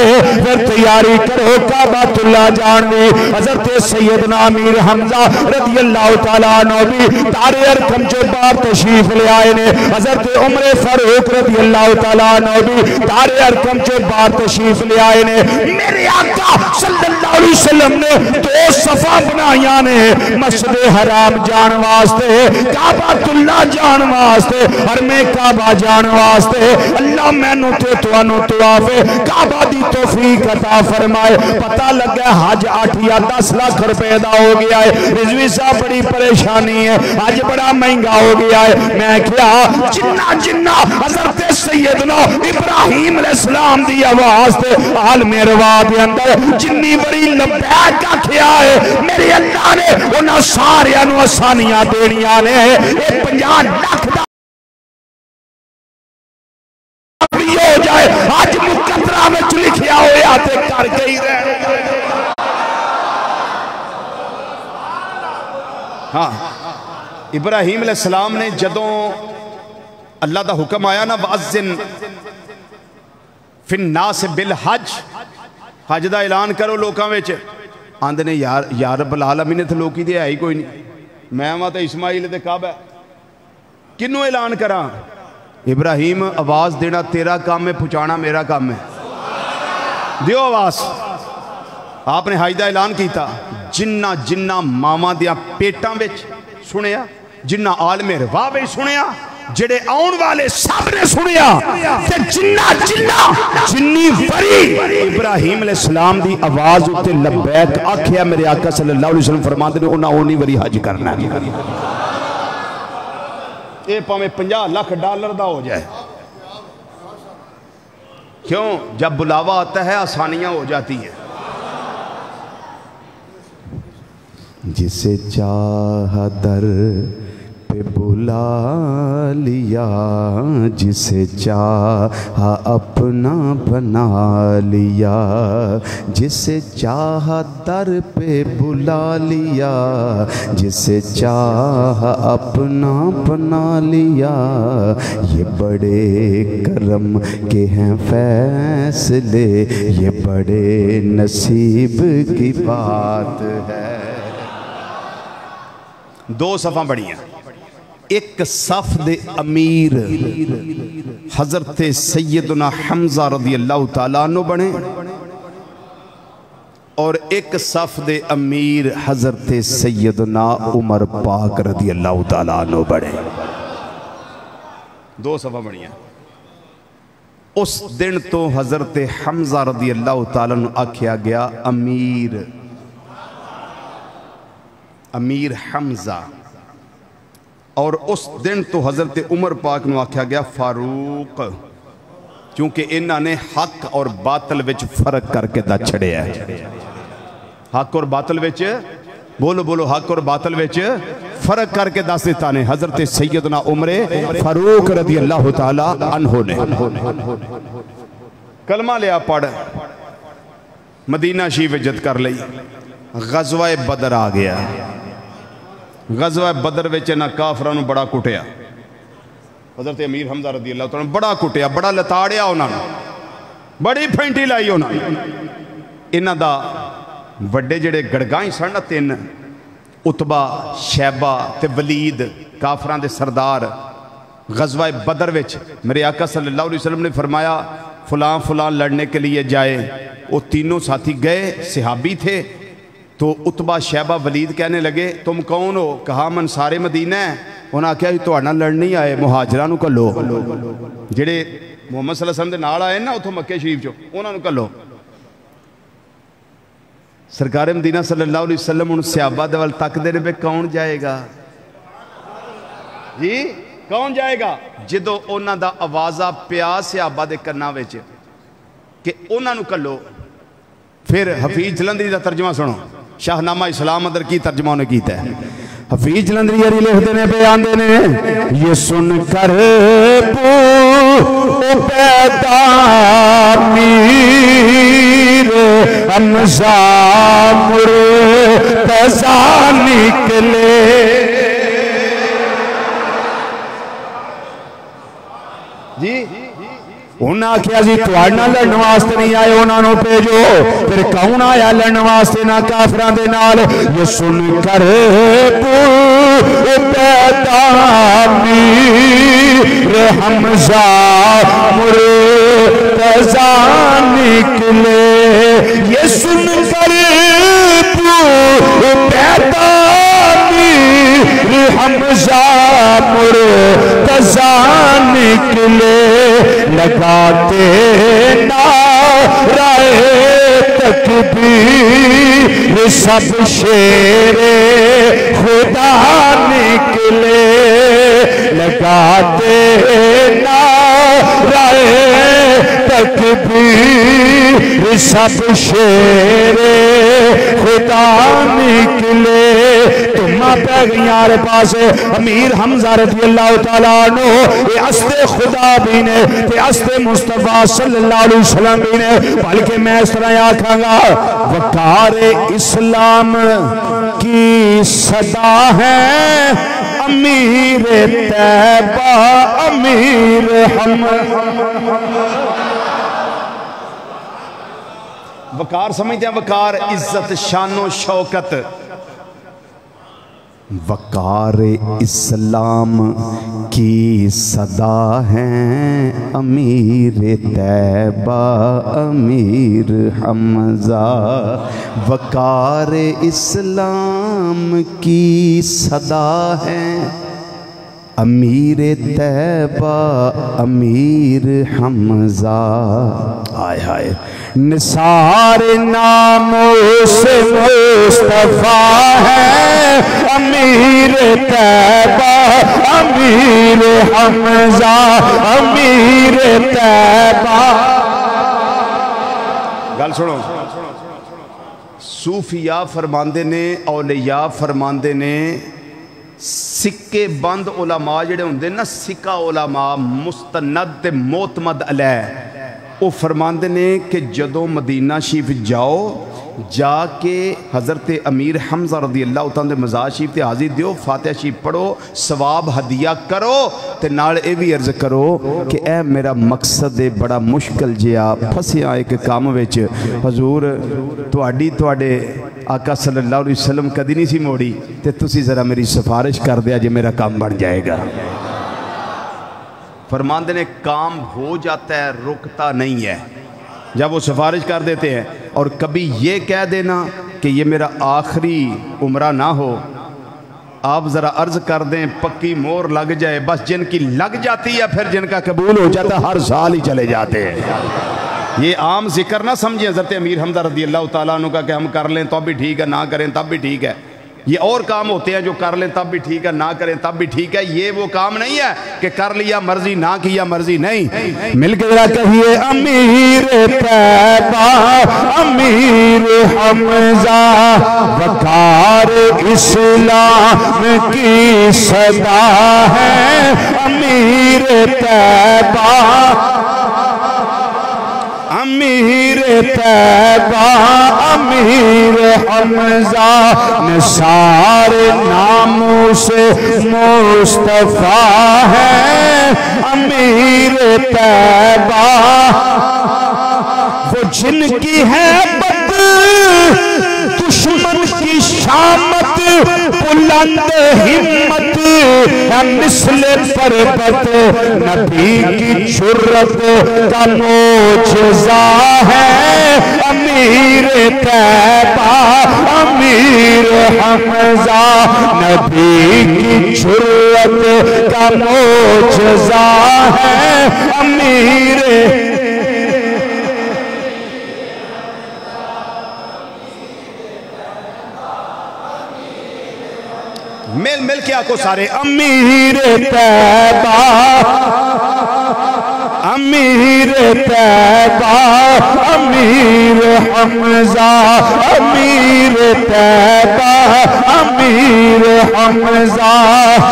फिर तैयारी करो काबातुल्लाह जानवी। हजरत सैयदना अमीर हमजा रज़ी अल्लाह तआला अन्हु भी तारे अरकम जो बाहर तशरीफ ले आए ने। हजरत उमर फारूक रज़ी अल्लाह तआला अन्हु भी तारे अरकम जो बाहर तशरीफ ले आए ने। मेरे आका सल्लल्लाहु अलैहि वसल्लम ने दो सफा बनाया ने मस्जिद हराम जान वास्ते काबातुल्लाह जान वास्ते और मैं काबा जान वास्ते। अल्लाह मैनू ते तुहानू तवाफ़े काबा दी तौफीक अता फरमाए। पता लगा हज 8 या 10 लाख रुपए का हो गया है। रिजवी साहब बड़ी परेशानी है अज बड़ा महंगा हो गया है। मैं क्या जिन्ना जिन्ना हजरत सैयदना इब्राहिम अलैहिस्सलाम दी आवाज ते आलमे रवा दे अंदर जिन्नी बड़ी लबैक आखिया है मेरे अल्लाह ने उन्हां सारियां नूं आसानियां देनियां ने। 50 लाख दा हो जाए अज मुकद्दरा में लिखिया होया ते कर गई रह। हाँ इब्राहिम अलैहिस्सलाम ने जदों अल्लाह का हुक्म आया ना वअज़्ज़िन फिन्नास बिल हज हज का ऐलान करो लोगों में आंदे ने यार यार रब्बुल आलमीन तो लोग तो है ही कोई नहीं मैं वहाँ तो इस्माइल ते काबा किनू ऐलान करा। इब्राहिम आवाज देना तेरा काम है पहुँचाना मेरा काम है दियो आवाज। आपने हज का ऐलान किया जिन्ना जिन्ना मावां दियां पेटां विच सुनिया जिन्ना आलमे रवाह विच सुनिया जेड़े आउण वाले सब ने सुनिया ते जिन्ना जिन्ना जिन्नी बड़ी इब्राहिम अलैहिस्सलाम दी आवाज उत्ते लब्बैक आखिया मेरे आका सल्लल्लाहु अलैहि वसल्लम फरमाते ने उन्हां ओनी वरी हज करना ये भावें 50 लाख डॉलर दा हो जाए। क्यों जब बुलावा आता है आसानियां हो जाती हैं। जिसे चाह दर पे बुला लिया जिसे चाह अपना बना लिया जिसे चाह दर पे बुला लिया जिसे चाह अपना बना लिया ये बड़े करम के हैं फैसले ये बड़े नसीब की बात है। दो सफ़ा बड़ियां एक सफ दे अमीर हजरत सैयदना हमजा रज़ी अल्लाह तआला अन्हु बने और एक सफ दे अमीर हजरत सैयदना उमर पाक रज़ी अल्लाह तआला अन्हु बने। दो सफ़ा बड़ियां। उस दिन तो हजरत हमजा रज़ी अल्लाह तआला अन्हु आख्या गया अमीर अमीर हमजा और उस दिन तो हजरत उमर पाक नूं आख्या गया फारूक क्योंकि इन्हां ने हक और बातल विच फर्क करके दस छड़िया है। हक और बातल विच बोलो बोलो हक और बातल विच फर्क करके दस दिता ने हजरत सैयदना उमर फारूक रज़ी अल्लाह तआला अन्हु ने। कलमा लिया पढ़ मदीना शरीफ इज्जत कर ली। गज़वा बदर आ गया। गज़वा बदर विच ना काफरां नूं बड़ा कुटिया। हज़रत अमीर हमजा रज़ी अल्लाह तआला बड़ा कुटिया बड़ा लताड़िया उन्होंने बड़ी फेंटी लाई उन्होंने। इन्हां दा वड्डे जिहड़े गड़गाई सन तीन उतबा शैबा ते वलीद काफरां दे सरदार गज़वा बदर विच मेरे आका सल्लल्लाहु अलैहि वसल्लम ने फरमाया फ़लाँ फ़लाँ लड़ने के लिए जाए। वो तीनों साथी गए, सहाबी थे। तो उतबा शैबा वलीद कहने लगे तुम कौन हो? कहा मन सारे मदीना है। उन्हें आख्या जी तुहाडे नाल लड़न नहीं आए, मुहाजरां नूं घल्लो, जिहड़े मुहम्मद सल्लल्लाहु अलैहि वसल्लम दे नाल आए ना उथों मक्के शरीफ चों, उन्हां नूं घल्लो। सरकार मदीना सल्लल्लाहु अलैहि वसल्लम हुण सहाबा दे वल तकदे ने, कौन जाएगा जी, कौन जाएगा? जदों उन्हां दा आवाज़ा पिया सहाबा दे कन्नां विच कि उन्हां नूं घल्लो, फिर हफीज जलंधरी का तर्जमा सुनो। शाहनामा इस्लाम अंदर की तर्जमा उन्हें किया है। हफीज जलंधरी यारी लिखते ने पे आंदे ने, ये सुन कर पैदा मीर हमजा मुर्तज़ा निकले। जी उन्हें आख्या जी तुहाडे नाल लड़न वास्ते नहीं आए, उन्होंने भेजो। फिर कौन आया लड़न वास्ते ना काफिरां दे नाल? ये सुन कर पैदा मीर हमजा मुर्तज़ा निकले। ये सुन कर पैदा मीर हमजा मुर्तज़ा निकले। लगाते नारे तकबीर सब शेरे खुदा निकले। लगाते नारे तकबीर सब शेरे खुदा निकले। तुमा पै गई पास अमीर हमजा रज़ी अल्लाह तआला अन्हु, ये अस्ते खुदा भी ने ते अस्ते मुस्तफा सल्लल्लाहु अलैहि वसल्लम भी ने। बल्कि मैं इस तरह आखांगा, वकार इस्लाम की सदा है अमीर तैबा अमीर हम। वकार समझते हैं? वकार इज्जत शानो शौकत। वकार इस्लाम की सदा है अमीर तैबा अमीर हमजा। वकार इस्लाम की सदा है अमीर तैबा अमीर हमजा। हाय हाय निसार नामों से मुस्तफा है अमीर तैबा अमीर हमजा अमीर तैबा। गल सुनो, सूफिया फरमांदे ने, औलिया फरमांदे ने, सिक्के बंद उलमा जिहड़े हुंदे ना, सिक्का उलमा मुस्तनद ते मोतमद अलैह, वो फरमांदे ने कि जदों मदीना शरीफ जाओ, जाके हज़रत अमीर हमजा रज़ी अल्लाह तआला दे मज़ार शरीफ ते हाज़िर दियो, फातिहा शरीफ पढ़ो, सवाब हदिया करो, ते नाल ये भी अर्ज करो कि ए मेरा मकसद है बड़ा मुश्किल जिहा फसिया एक काम विच, हजूर तुहाडी तुहाडे आका सल्लल्लाहु अलैहि वसल्लम कदी नहीं सी मोड़ी, ते तुसी जरा मेरी सिफारिश कर दिया जे मेरा काम बन जाएगा। फरमाते ने काम हो जाता है, रुकता नहीं है। जब वो सिफारिश कर देते हैं, और कभी ये कह देना कि ये मेरा आखिरी उम्रा ना हो, आप ज़रा अर्ज़ कर दें पक्की मोहर लग जाए, बस जिनकी लग जाती है फिर जिनका कबूल हो जाता है हर साल ही चले जाते हैं। ये आम जिक्र ना समझें हज़रत अमीर हमजा रज़ी अल्लाह तआला अन्हु का कि हम कर लें तब भी ठीक है, ना करें तब भी ठीक है। ये और काम होते हैं जो कर लें तब भी ठीक है, ना करें तब भी ठीक है। ये वो काम नहीं है कि कर लिया मर्जी, ना किया मर्जी, नहीं। मिलकर जरा कहिए अमीर तैबा अमीर हमजा वकार इस्लाम की सदा है अमीर तैबा अमीर तैबा अमीर हमजा निसार नामों से मुस्तफा है अमीर तैबा। वो जिनकी है बद दुश्मन की शामत बुलंद हिम्मत है मिसले पर्वत, नबी की जुर्रत का मोजज़ा है अमीर तैबा अमीर हमजा, नबी की जुर्रत का मोजज़ा है अमीर। मिल मिल के आको सारे, अमीर तैबा अमीर तैबा अमीर हमजा, अमीर तैबा अमीर हमजा।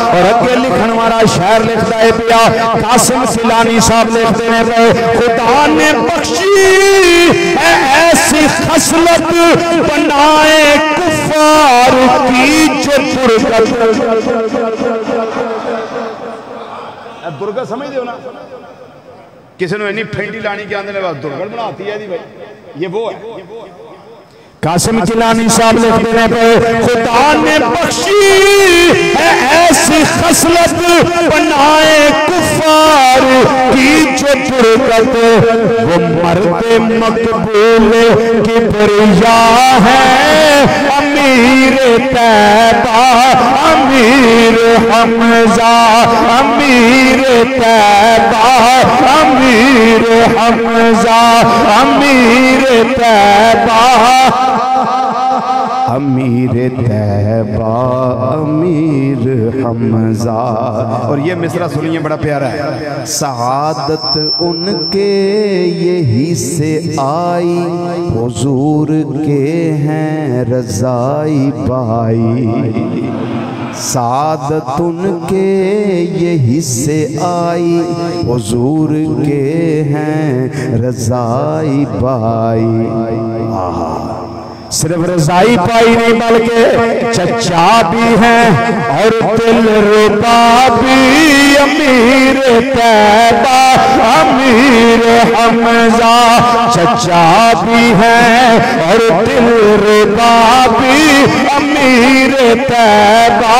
और अगे लिखण वाला शायर लिखता है पिया कासिम सिलानी साहब लिखते हैं पे, खुदा ने बख्शी है ऐसी खसलत बनाए कुफार की जो दुर्गा समझ दो ना, किसी ने इन्नी फेंटी लानी के आंदे दुर्गत बनाती है भाई, ये वो है। कासिम जिलानी साहब लिखते हैं पे, खुदा ने बख्शी है ऐसी खसलत बनाए कुफार की जो दुर्गत, वो मर्दे मकबूल की बरिया है अमीर तैबा अमीर हमजा, अमीर तैबा अमीर हमजा, अमीर तैबा अमीर तैबा अमीर हमजा। और ये मिसरा सुनिए बड़ा प्यारा है, सआदत उनके यही से आई, हुजूर के हैं रज़ाई पाई, सादत उनके यही से आई, हुजूर के हैं रज़ाई पाई। सिर्फ रज़ाई पाई नहीं बल्कि चचा भी हैं और दिल रुबा भी, अमीर तैबा अमीर हमजा, चचा भी हैं और दिल रुबा भी, अमीर तैबा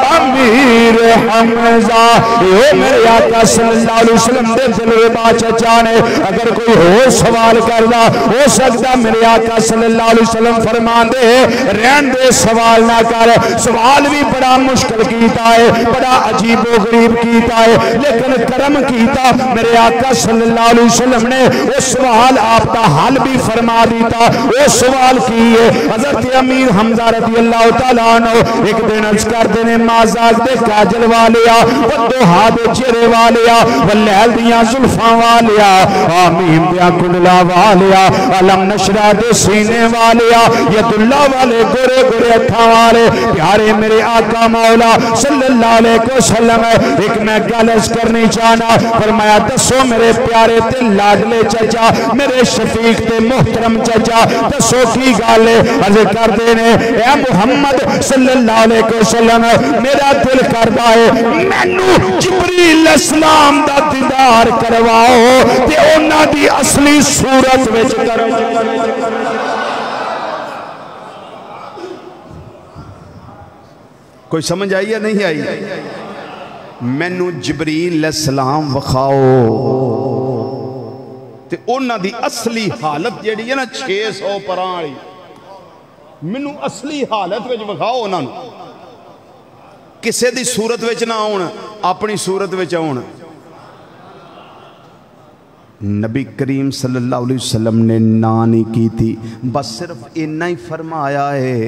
अमीर हमजा। ये मेरे आका सल्लल्लाहु अलैहि वसल्लम दे दिल रुबा चचा ने। अगर कोई हो सवाल करना हो सकता, मेरे आका सल्लल्लाहु अलैहि वसल्लम फरमांदे रहन दे, सवाल ना कर। सवाल भी बड़ा मुश्किल कीता है, बड़ा अजीबो गरीब कीता है, लेकिन करम कीता मेरे आका सल्लल्लाहु अलैहि वसल्लम ने वो सवाल आपका हल भी फरमा दीता। वो सवाल की है हजरत अमीर हमजा रज़ी अल्लाह तआला अन्हु एक दिन अर्ज करते ने, माज़ाक दे काजल वालिया, वदोहा दे चेहरे वालिया, वलैल दियां जुल्फां वालिया, आमीन दियां कुंडला वालिया, अलम नशरा दे सीने वालिया, यदुल्ला वाले गोरे गोरे हत्थां वाले प्यारे मेरे आका मौला सल्लल्लाहु अलैहि वसल्लम। एक मैं गल करनी चाहना, फरमाया दसो मेरे प्यारे ते लाडले चचा, मेरे शफीक ते मोहतरम चचा, दसो की गल है। अर्ज करते ने, ए मुहम्मद सल्लल्लाहु अलैहि वसल्लम, मेरा दिल करदा है मैनू जिब्रील इस्लाम दा दीदार करवाओ ते उन्हां दी असली सूरत विच करो। कोई समझ आई या नहीं आई? मैनू जिब्रील इस्लाम वखाओ ते उन्हां दी असली हालत जिहड़ी है ना 600 परां वाली, मैनू असली हालत विच वखाओ उन्हां नूं, किसे दी सूरत विच ना आउण, अपनी सूरत विच आउण। नबी करीम सल्लल्लाहु अलैहि वसल्लम ने ना नहीं की थी, बस सिर्फ इन्ना ही फरमाया है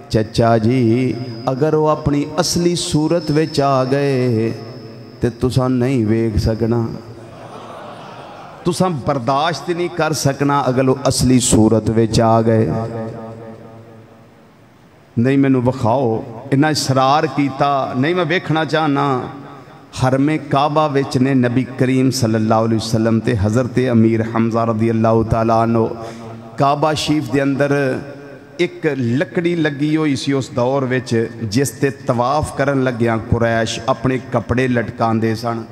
चचा जी अगर वो अपनी असली सूरत विच आ गए तो तुसा नहीं वेख सकना, तुसा बर्दाश्त नहीं कर सकना अगर वो असली सूरत विच आ गए। नहीं मैनू विखाओ, इन्ना इसरार किया, नहीं मैं वेखना चाहना। हरमे काबा विच ने नबी करीम सल्लल्लाहु अलैहि वसल्लम ते हज़रत अमीर हमजा रज़ी अल्लाह तआला अन्हु काबा शरीफ के अंदर एक लकड़ी लगी हुई सी उस दौर विच, जिस ते तवाफ करन लग्या कुरैश अपने कपड़े लटकांदे सन,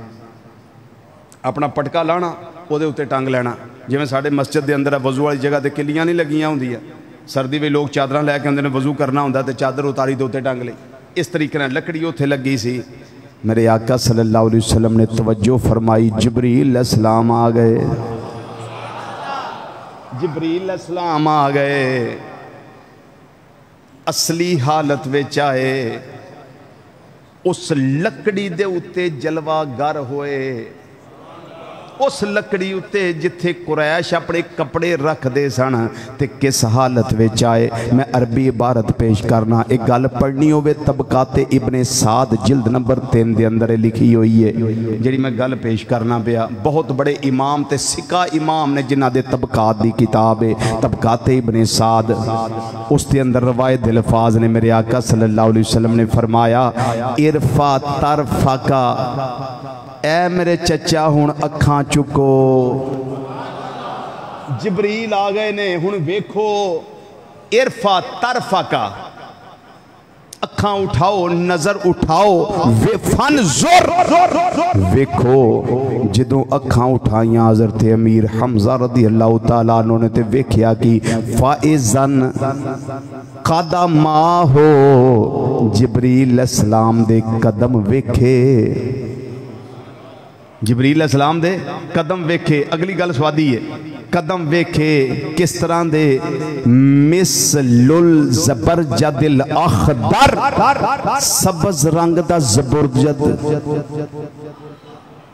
अपना पटका लाना उहदे उत्ते टंग लेना, जिवें साडे मस्जिद के अंदर वजू वाली जगह ते किलियां नहीं लगियां हुंदियां, सर्दी में लोग चादरां लैके आंदे ने, वजू करना हुंदा ते चादर उतारी दे उत्ते टंग लई, इस तरीके नाल लकड़ी उत्थे लगी सी। मेरे आका सल्लल्लाहु अलैहि वसल्लम ने तवज्जो फरमाई, जिब्रील अस्सलाम आ गए, जिब्रील अस्सलाम आ गए। असली हालत विच आए, उस लकड़ी दे उत्ते जलवागर होए, उस लकड़ी उत्ते जिथे कुरैश अपने कपड़े रखते सन ते किस हालत विच आए। मैं अरबी इबारत पेश करना, एक गल पढ़नी होवे तबकाते इब्ने साद जिल्द नंबर 3 के अंदर लिखी हुई है, जी मैं गल पेश करना पिया। बहुत बड़े इमाम ते सिका इमाम ने जिन्हां दे तबकात दी किताब है तबकाते इब्ने साद, उसके अंदर रवायत अल्फाज ने मेरे आका सल्लल्लाहु अलैहि वसल्लम ने फरमाया, इरफा तरफा का, ऐ मेरे चचा हुण अखां चुको। जिब्रील आ गए ने, हुण वेखो, इरफा तरफा का, अखां उठाओ, नजर उठाओ, फन जोर वेखो। जदों अखां उठाइयां हज़रत अमीर हमजा रदी अल्लाह तआला अन्हु ने ते वेख्या कि फाइजन कदमा हो, जिब्रील अस्सलाम दे कदम वेखे, जिब्रील अस्सलाम दे कदम वेखे। अगली गल स्वादी है, कदम वेखे किस तरह दे, मिसलुल ज़बरजदिल अखदर, सबज रंग दा ज़बरजद,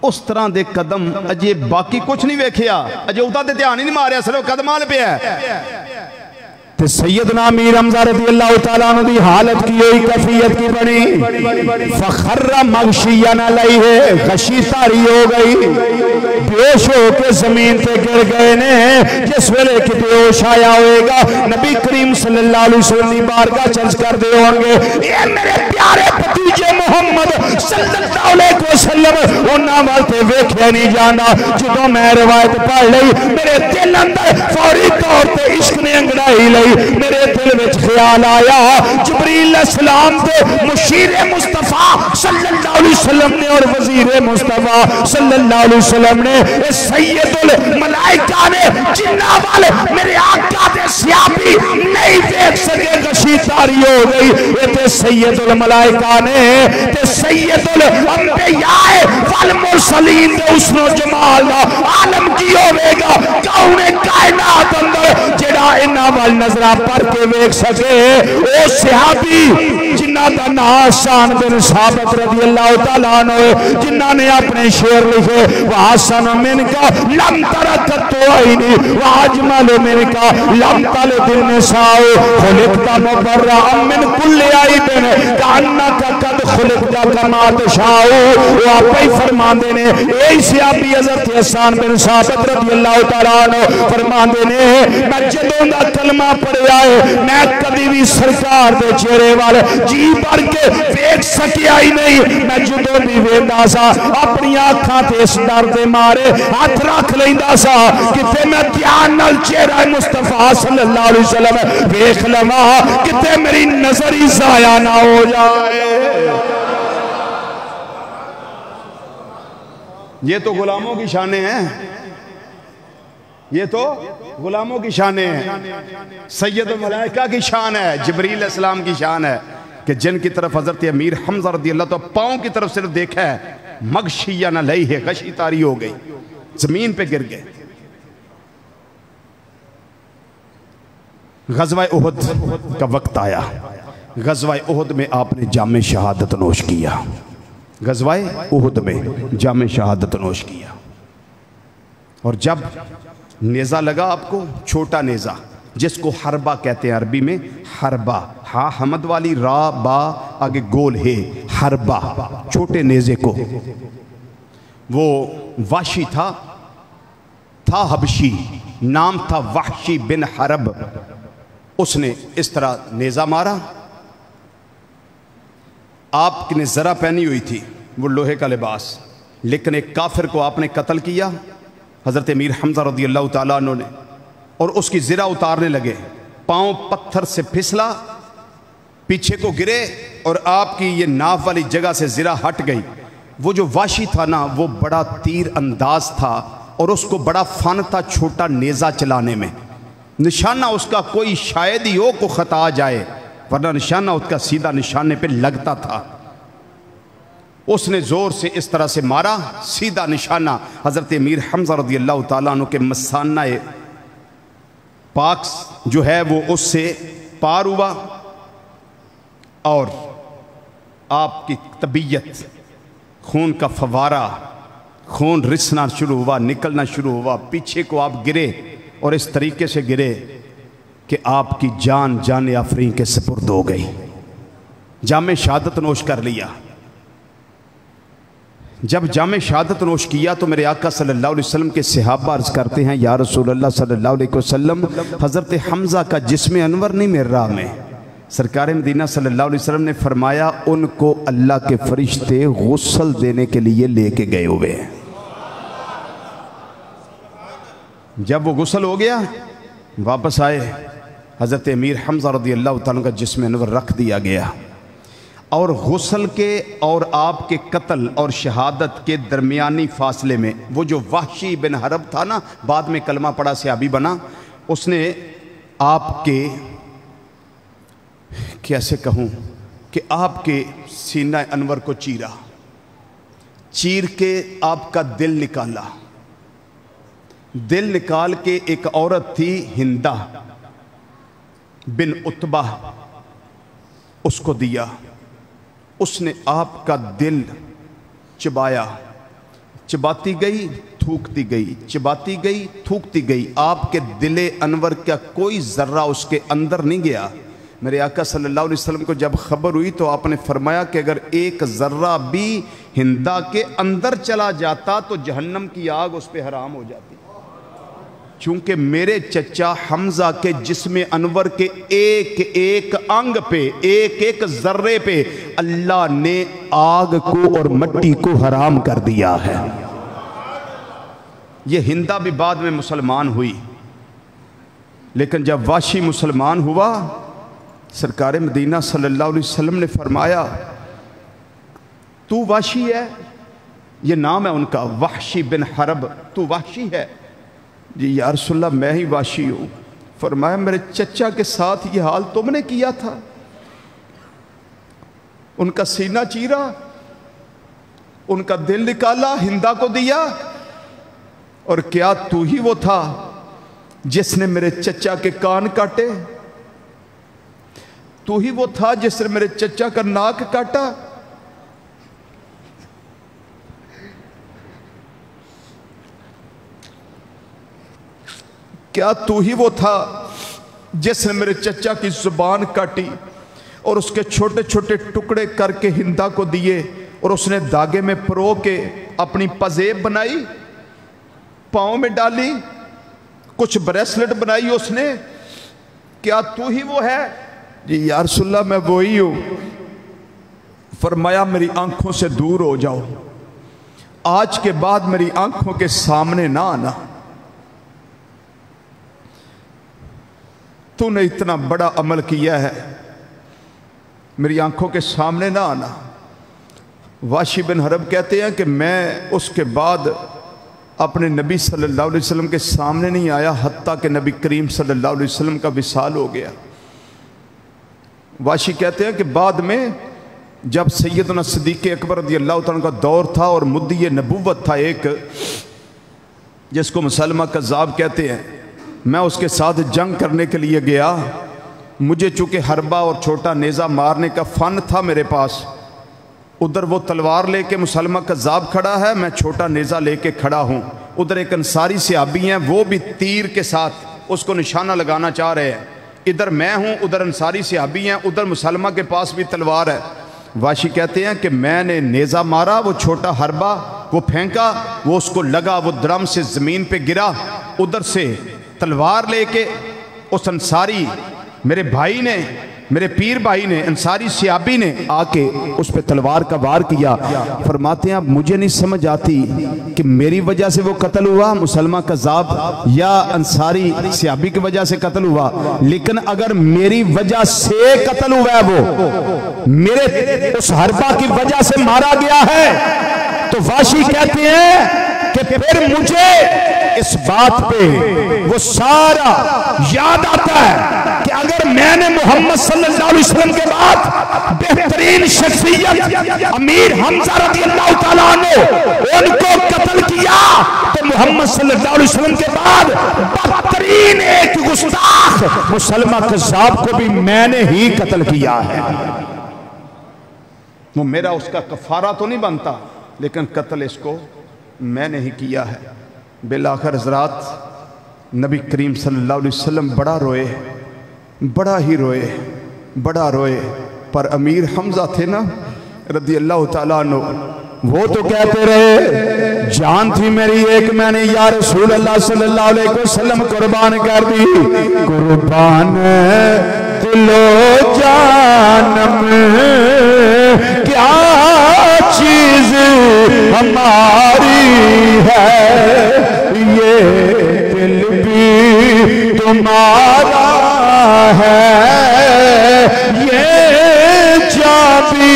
उस तरह दे कदम। अजे बाकी कुछ नहीं वेख्या, अजे उदा ते ध्यान ही नहीं मारिया, सिर्फ कदम आल पिया। ते सैयदना अमीर हमजा रज़ी अल्लाह तआला अन्हु दी हालत की हुई, कैफियत की बनी, फखर्रा मगशियन अलैहि, गशी तारी हो गई, बेहोश होकर जमीन पे गिर गए ने। जिस वेले किते होश आया होएगा, नबी करीम सल्लल्लाहु अलैहि वसल्लम दी बारगाह चर्च करदे होंगे, ए मेरे प्यारे भतीजे मोहम्मद सल्लल्लाहु अलैहि वसल्लम, उन्हां वाल ते वेख्या नहीं जांदा। जदों मैं रवायत पढ़ लई, मेरे दिल अंदर फौरी तौर ते इश्क ने अंगड़ाई लई। मेरे दिल में ख्याल आया, जिब्रील अस्सलाम दे मुशीर मुस्तफा सल्लल्लाहु अलैहि वसल्लम ने और वजीर मुस्तफा सल्लल्लाहु अलैहि वसल्लम ने, सैयदुल मलाइका ने, जिन्ना वाले मेरे आका दे सियाबी नहीं देख सके, गशी तारी हो गई। ये सैयदुल मलाइका ने ते सैयदुल अंबियाए वल मुरसलीन दे उसनो जमाल दा आलम की होवेगा, कौने कायनात अंदर जेड़ा इन्हां वाल नजर पढ़ के वेख सके। ओ सहाबी जिन्ना दा नाम हसन बिन साबित रज़ी अल्लाह तआला अन्हु, जिन्ना ने अपने शेर लिखे, वासन मिनका लम तरकत आईनी वाजमल मिनका लम तल दिल निसाओ, खुलिकता मुबर्रा मिन कुल्li आइबिन कान्नका कद खुलिकता कमा तशाओ। वो आप ही फरमाते ने, ए सहाबी हज़रत हसन बिन साबित रज़ी अल्लाह तआला अन्हु फरमाते ने, मैं जदों दा कलमा पढ़िया है, मैं कभी भी सरकार दे चेहरे वाले जी भर के वेख सकिया ही नहीं। मैं जदों भी वेंदा सा, अपनी अखां ते इस डर दे मारे हाथ रख लैंदा सा, किते मैं ध्यान नाल चेहरा मुस्तफा सल्लल्लाहु अलैहि वसल्लम वेख लवां, किते मेरी नजर ही जाया ना हो जाए। ये तो गुलामों की शाने हैं, ये तो गुलामों की शान है, सैयद मलाइका की शान है, जिब्रील अस्सलाम की शान है कि जिनकी तरफ हजरत अमीर हमजा रज़ी अल्लाह तो पाँव की तरफ सिर्फ देखा है, मगशिया न लई है, गशी तारी हो गई, जमीन पे गिर गए। गज़वा उहद का वक्त आया, गज़वा उहद में आपने जामे शहादत नोश किया, गज़वा उहद में जामे शहादत नोश किया। और जब नेज़ा लगा आपको, छोटा नेज़ा जिसको हरबा कहते हैं अरबी में, हरबा, हा हमद वाली रा बा आगे गोल है, हरबा, छोटे नेज़े को, वो वाशी था हबशी, नाम था वाहशी बिन हरब। उसने इस तरह नेज़ा मारा, आपने ज़रा पहनी हुई थी वो लोहे का लिबास, लेकिन एक काफिर को आपने कत्ल किया हज़रत अमीर हमजा रज़ी अल्लाह तआला अन्हु ने, और उसकी ज़रा उतारने लगे, पाँव पत्थर से फिसला, पीछे को गिरे और आपकी ये नाफ वाली जगह से ज़रा हट गई। वो जो वाशी था ना, वो बड़ा तीर अंदाज था और उसको बड़ा फन था छोटा नेज़ा चलाने में। निशाना उसका कोई शायद ही हो को ख़ता जाए, वरना निशाना उसका सीधा निशाने पे लगता था। उसने जोर से इस तरह से मारा, सीधा निशाना हजरत अमीर हमजा रज़ियल्लाहु ताला अन्हु के मसाना पाक जो है वो उससे पार हुआ और आपकी तबीयत, खून का फवारा, खून रिसना शुरू हुआ, निकलना शुरू हुआ। पीछे को आप गिरे और इस तरीके से गिरे कि आपकी जान जाने आफरीन के सुपुर्द हो गई। जामे शहादत नोश कर लिया। जब जामे शहादत नोश किया तो मेरे आका सल्लल्लाहु अलैहि वसल्लम के सहाबा अर्ज करते हैं, या रसूल अल्लाह सल्लल्लाहु अलैहि वसल्लम, हज़रत हमज़ा का जिस्म अनवर नहीं मिल रहा हमें। सरकार मदीना सल्लल्लाहु अलैहि वसल्लम ने फरमाया, उनको अल्लाह के फरिश्ते गुस्ल देने के लिए लेके गए हुए हैं। जब वो गुस्ल हो गया, वापस आए, हज़रत अमीर हमज़ा रज़ियल्लाहु ताला का जिस्म अनवर रख दिया गया और गुस्ल के और आपके कत्ल और शहादत के दरमियानी फासले में वो जो वाहशी बिन हरब था ना, बाद में कलमा पड़ा सहाबी बना, उसने आपके, कैसे कहूँ कि आपके सीना अनवर को चीरा, चीर के आपका दिल निकाला। दिल निकाल के एक औरत थी हिंदा बिन उतबा, उसको दिया। उसने आपका दिल चबाया, चबाती गई थूकती गई, चबाती गई थूकती गई। आपके दिले अनवर का कोई जर्रा उसके अंदर नहीं गया। मेरे आका सल्लल्लाहु अलैहि वसल्लम को जब खबर हुई तो आपने फरमाया कि अगर एक जर्रा भी हिंदा के अंदर चला जाता तो जहन्नम की आग उस पर हराम हो जाती। चूंकि मेरे चचा हमजा के जिस्म अनवर के एक एक अंग पे, एक एक जर्रे पे अल्लाह ने आग को और मट्टी को हराम कर दिया है। ये हिंदा भी बाद में मुसलमान हुई, लेकिन जब वाशी मुसलमान हुआ, सरकार मदीना सल्लल्लाहु अलैहि वसल्लम ने फरमाया, तू वाशी है, ये नाम है उनका, वाहशी बिन हरब, तू वाशी है? जी या रसूलल्लाह, मैं ही वाशी हूँ। फरमाया, मेरे चचा के साथ ये हाल तुमने किया था? उनका सीना चीरा, उनका दिल निकाला, हिंदा को दिया, और क्या तू ही वो था जिसने मेरे चचा के कान काटे? तू ही वो था जिसने मेरे चचा का नाक काटा? क्या तू ही वो था जिसने मेरे चचा की जुबान काटी और उसके छोटे छोटे टुकड़े करके हिंदा को दिए और उसने धागे में परो के अपनी पजेब बनाई, पाँव में डाली, कुछ ब्रेसलेट बनाई उसने? क्या तू ही वो है? जी या रसूलल्लाह, मैं वो ही हूँ। फरमाया, मेरी आंखों से दूर हो जाओ, आज के बाद मेरी आंखों के सामने ना आना। तूने इतना बड़ा अमल किया है, मेरी आंखों के सामने ना आना। वाशी बिन हरब कहते हैं कि मैं उसके बाद अपने नबी सल्लल्लाहु अलैहि वसल्लम के सामने नहीं आया हत्ता कि नबी करीम सल्लल्लाहु अलैहि वसल्लम का विसाल हो गया। वाशी कहते हैं कि बाद में जब सैयदना सिद्दीक़ अकबर रज़ियल्लाहु ताला का दौर था और मुद्दी नबूवत था एक, जिसको मुसलमा कज़्ज़ाब कहते हैं, मैं उसके साथ जंग करने के लिए गया। मुझे चूँकि हरबा और छोटा नेज़ा मारने का फ़न था मेरे पास, उधर वो तलवार लेके मुसलमा कज़्ज़ाब खड़ा है, मैं छोटा नेज़ा लेके खड़ा हूँ। उधर एक अंसारी सहाबी हैं, वो भी तीर के साथ उसको निशाना लगाना चाह रहे हैं। इधर मैं हूँ, उधर अंसारी सहाबी हैं, उधर मुसलमा के पास भी तलवार है। वाशी कहते हैं कि मैंने नेज़ा मारा, वो छोटा हरबा वो फेंका, वो उसको लगा, वो द्रम से ज़मीन पे गिरा। उधर से तलवार लेके उस अंसारी मेरे भाई ने, मेरे पीर भाई ने, अंसारी सहाबी ने आके उस पर तलवार का वार किया। फरमाते हैं, अब मुझे नहीं समझ आती कि मेरी वजह से वो कत्ल हुआ मुसलमा कज़्ज़ाब या अंसारी सहाबी की वजह से कत्ल हुआ, लेकिन अगर मेरी वजह से कत्ल हुआ है, वो मेरे उस हरबा की वजह से मारा गया है, तो वाशी कहते हैं कि फिर मुझे इस बात पे वो सारा याद आता है कि अगर मैंने मोहम्मद सल्लल्लाहु अलैहि वसल्लम के बाद बेहतरीन शख्सियत अमीर हमजा रज़ियल्लाहु ताला अन्हु उनको कत्ल किया तो मोहम्मद सल्लल्लाहु अलैहि वसल्लम के बाद बदतरीन एक गुस्ताख मुसलमान कज़्ज़ाब को भी मैंने ही कत्ल किया है। वो मेरा उसका कफारा तो नहीं बनता, लेकिन कत्ल इसको मैंने ही किया है। बिलाखिर हज़रात नबी करीम सल्लल्लाहु अलैहि वसल्लम बड़ा रोए, बड़ा ही रोए, बड़ा रोए। पर अमीर हमजा थे ना रज़ियल्लाहु ताला अन्हु, वो तो कहते रहे जान थी मेरी एक, मैंने या रसूल अल्लाह सल्लल्लाहु अलैहि वसल्लम कुर्बान कर दी। कुर्बान दिलो जानम क्या चीज हमारी है, ये दिल भी तुम्हारा है, ये जान भी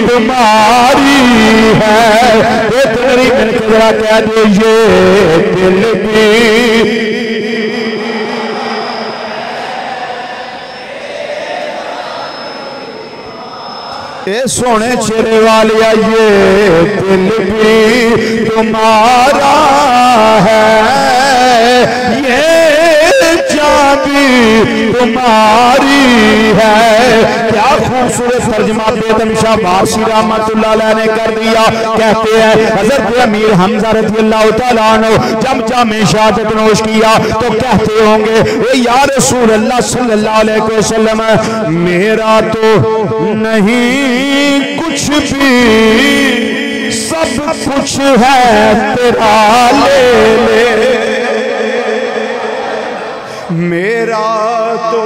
तुम्हारी है। ये तेरी मेरे जरा कह दो ये दिल भी ए सोने चेहरे वालिया ये दिल भी तुम्हारा है, ये जान भी तुम्हारी है। क्या खूबसूरत तर्जमा बेदम शाह बासी रहमतुल्लाह अलैह ने कर दिया। कहते हैं हज़रत अमीर हमजा रज़ियल्लाहु ताला अन्हु जब जामे शहादत नोश किया तो कहते होंगे ए या रसूल अल्लाह सल्लल्लाहु अलैहि वसल्लम, मेरा तो नहीं कुछ भी, सब कुछ है तेरा ले ले। मेरा तो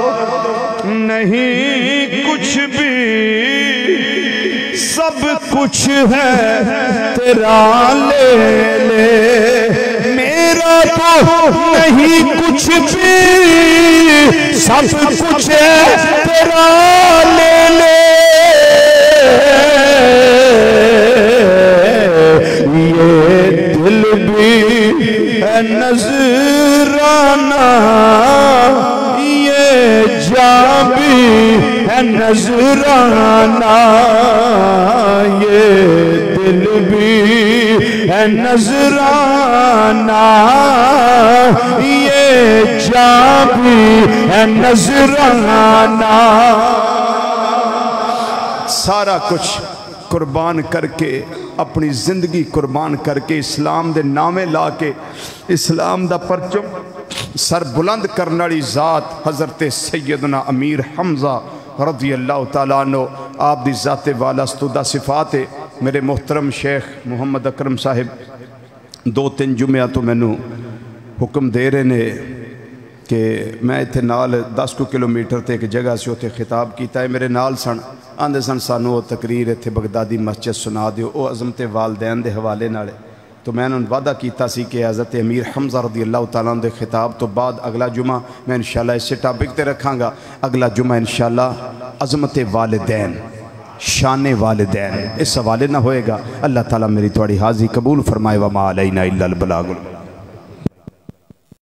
नहीं कुछ भी, सब कुछ है तेरा ले ले। मेरा तो नहीं कुछ भी, सब कुछ है तेरा ले ले। ये दिल भी है नजराना, ये जान भी है नजराना, ये दिल भी है नजराना, ये जान भी है नजराना। सारा कुछ कुर्बान करके, अपनी जिंदगी कुर्बान करके, इस्लाम दे नामे ला के इस्लाम दा परचम सर बुलंद करने वाली ज़ात हज़रत सैयदना अमीर हमजा रज़ियल्लाहु ताला अन्हु आप दी ज़ाते वाला स्तुदा सिफात है। मेरे मोहतरम शेख मुहम्मद अकरम साहिब 2-3 जुम्मिया तो मैनू हुक्म दे रहे ने कि मैं इत्थे नाल 10 किलोमीटर ते एक जगह से उत्थे खिताब किया है। मेरे नाल सन आंदे सन सानू वो तकरीर इत्थे बगदादी मस्जिद सुना दिओ, वो अज़मत वालदैन दे हवाले नाल। तो मैं उन्होंने वादा किया सी कि हज़रत अमीर हमजा रज़ियल्लाहु ताला अन्हु दे खिताब तो बाद अगला जुमा मैं इंशाअल्लाह इस टॉपिक ते रखांगा। अगला जुमा इंशाअल्लाह अज़मत वालिदैन, शान वालिदैन इस हवाले ना होएगा। अल्लाह ताला मेरी तुहाड़ी हाज़री कबूल फरमाए। व मा अलैना इल्लल बलागुल।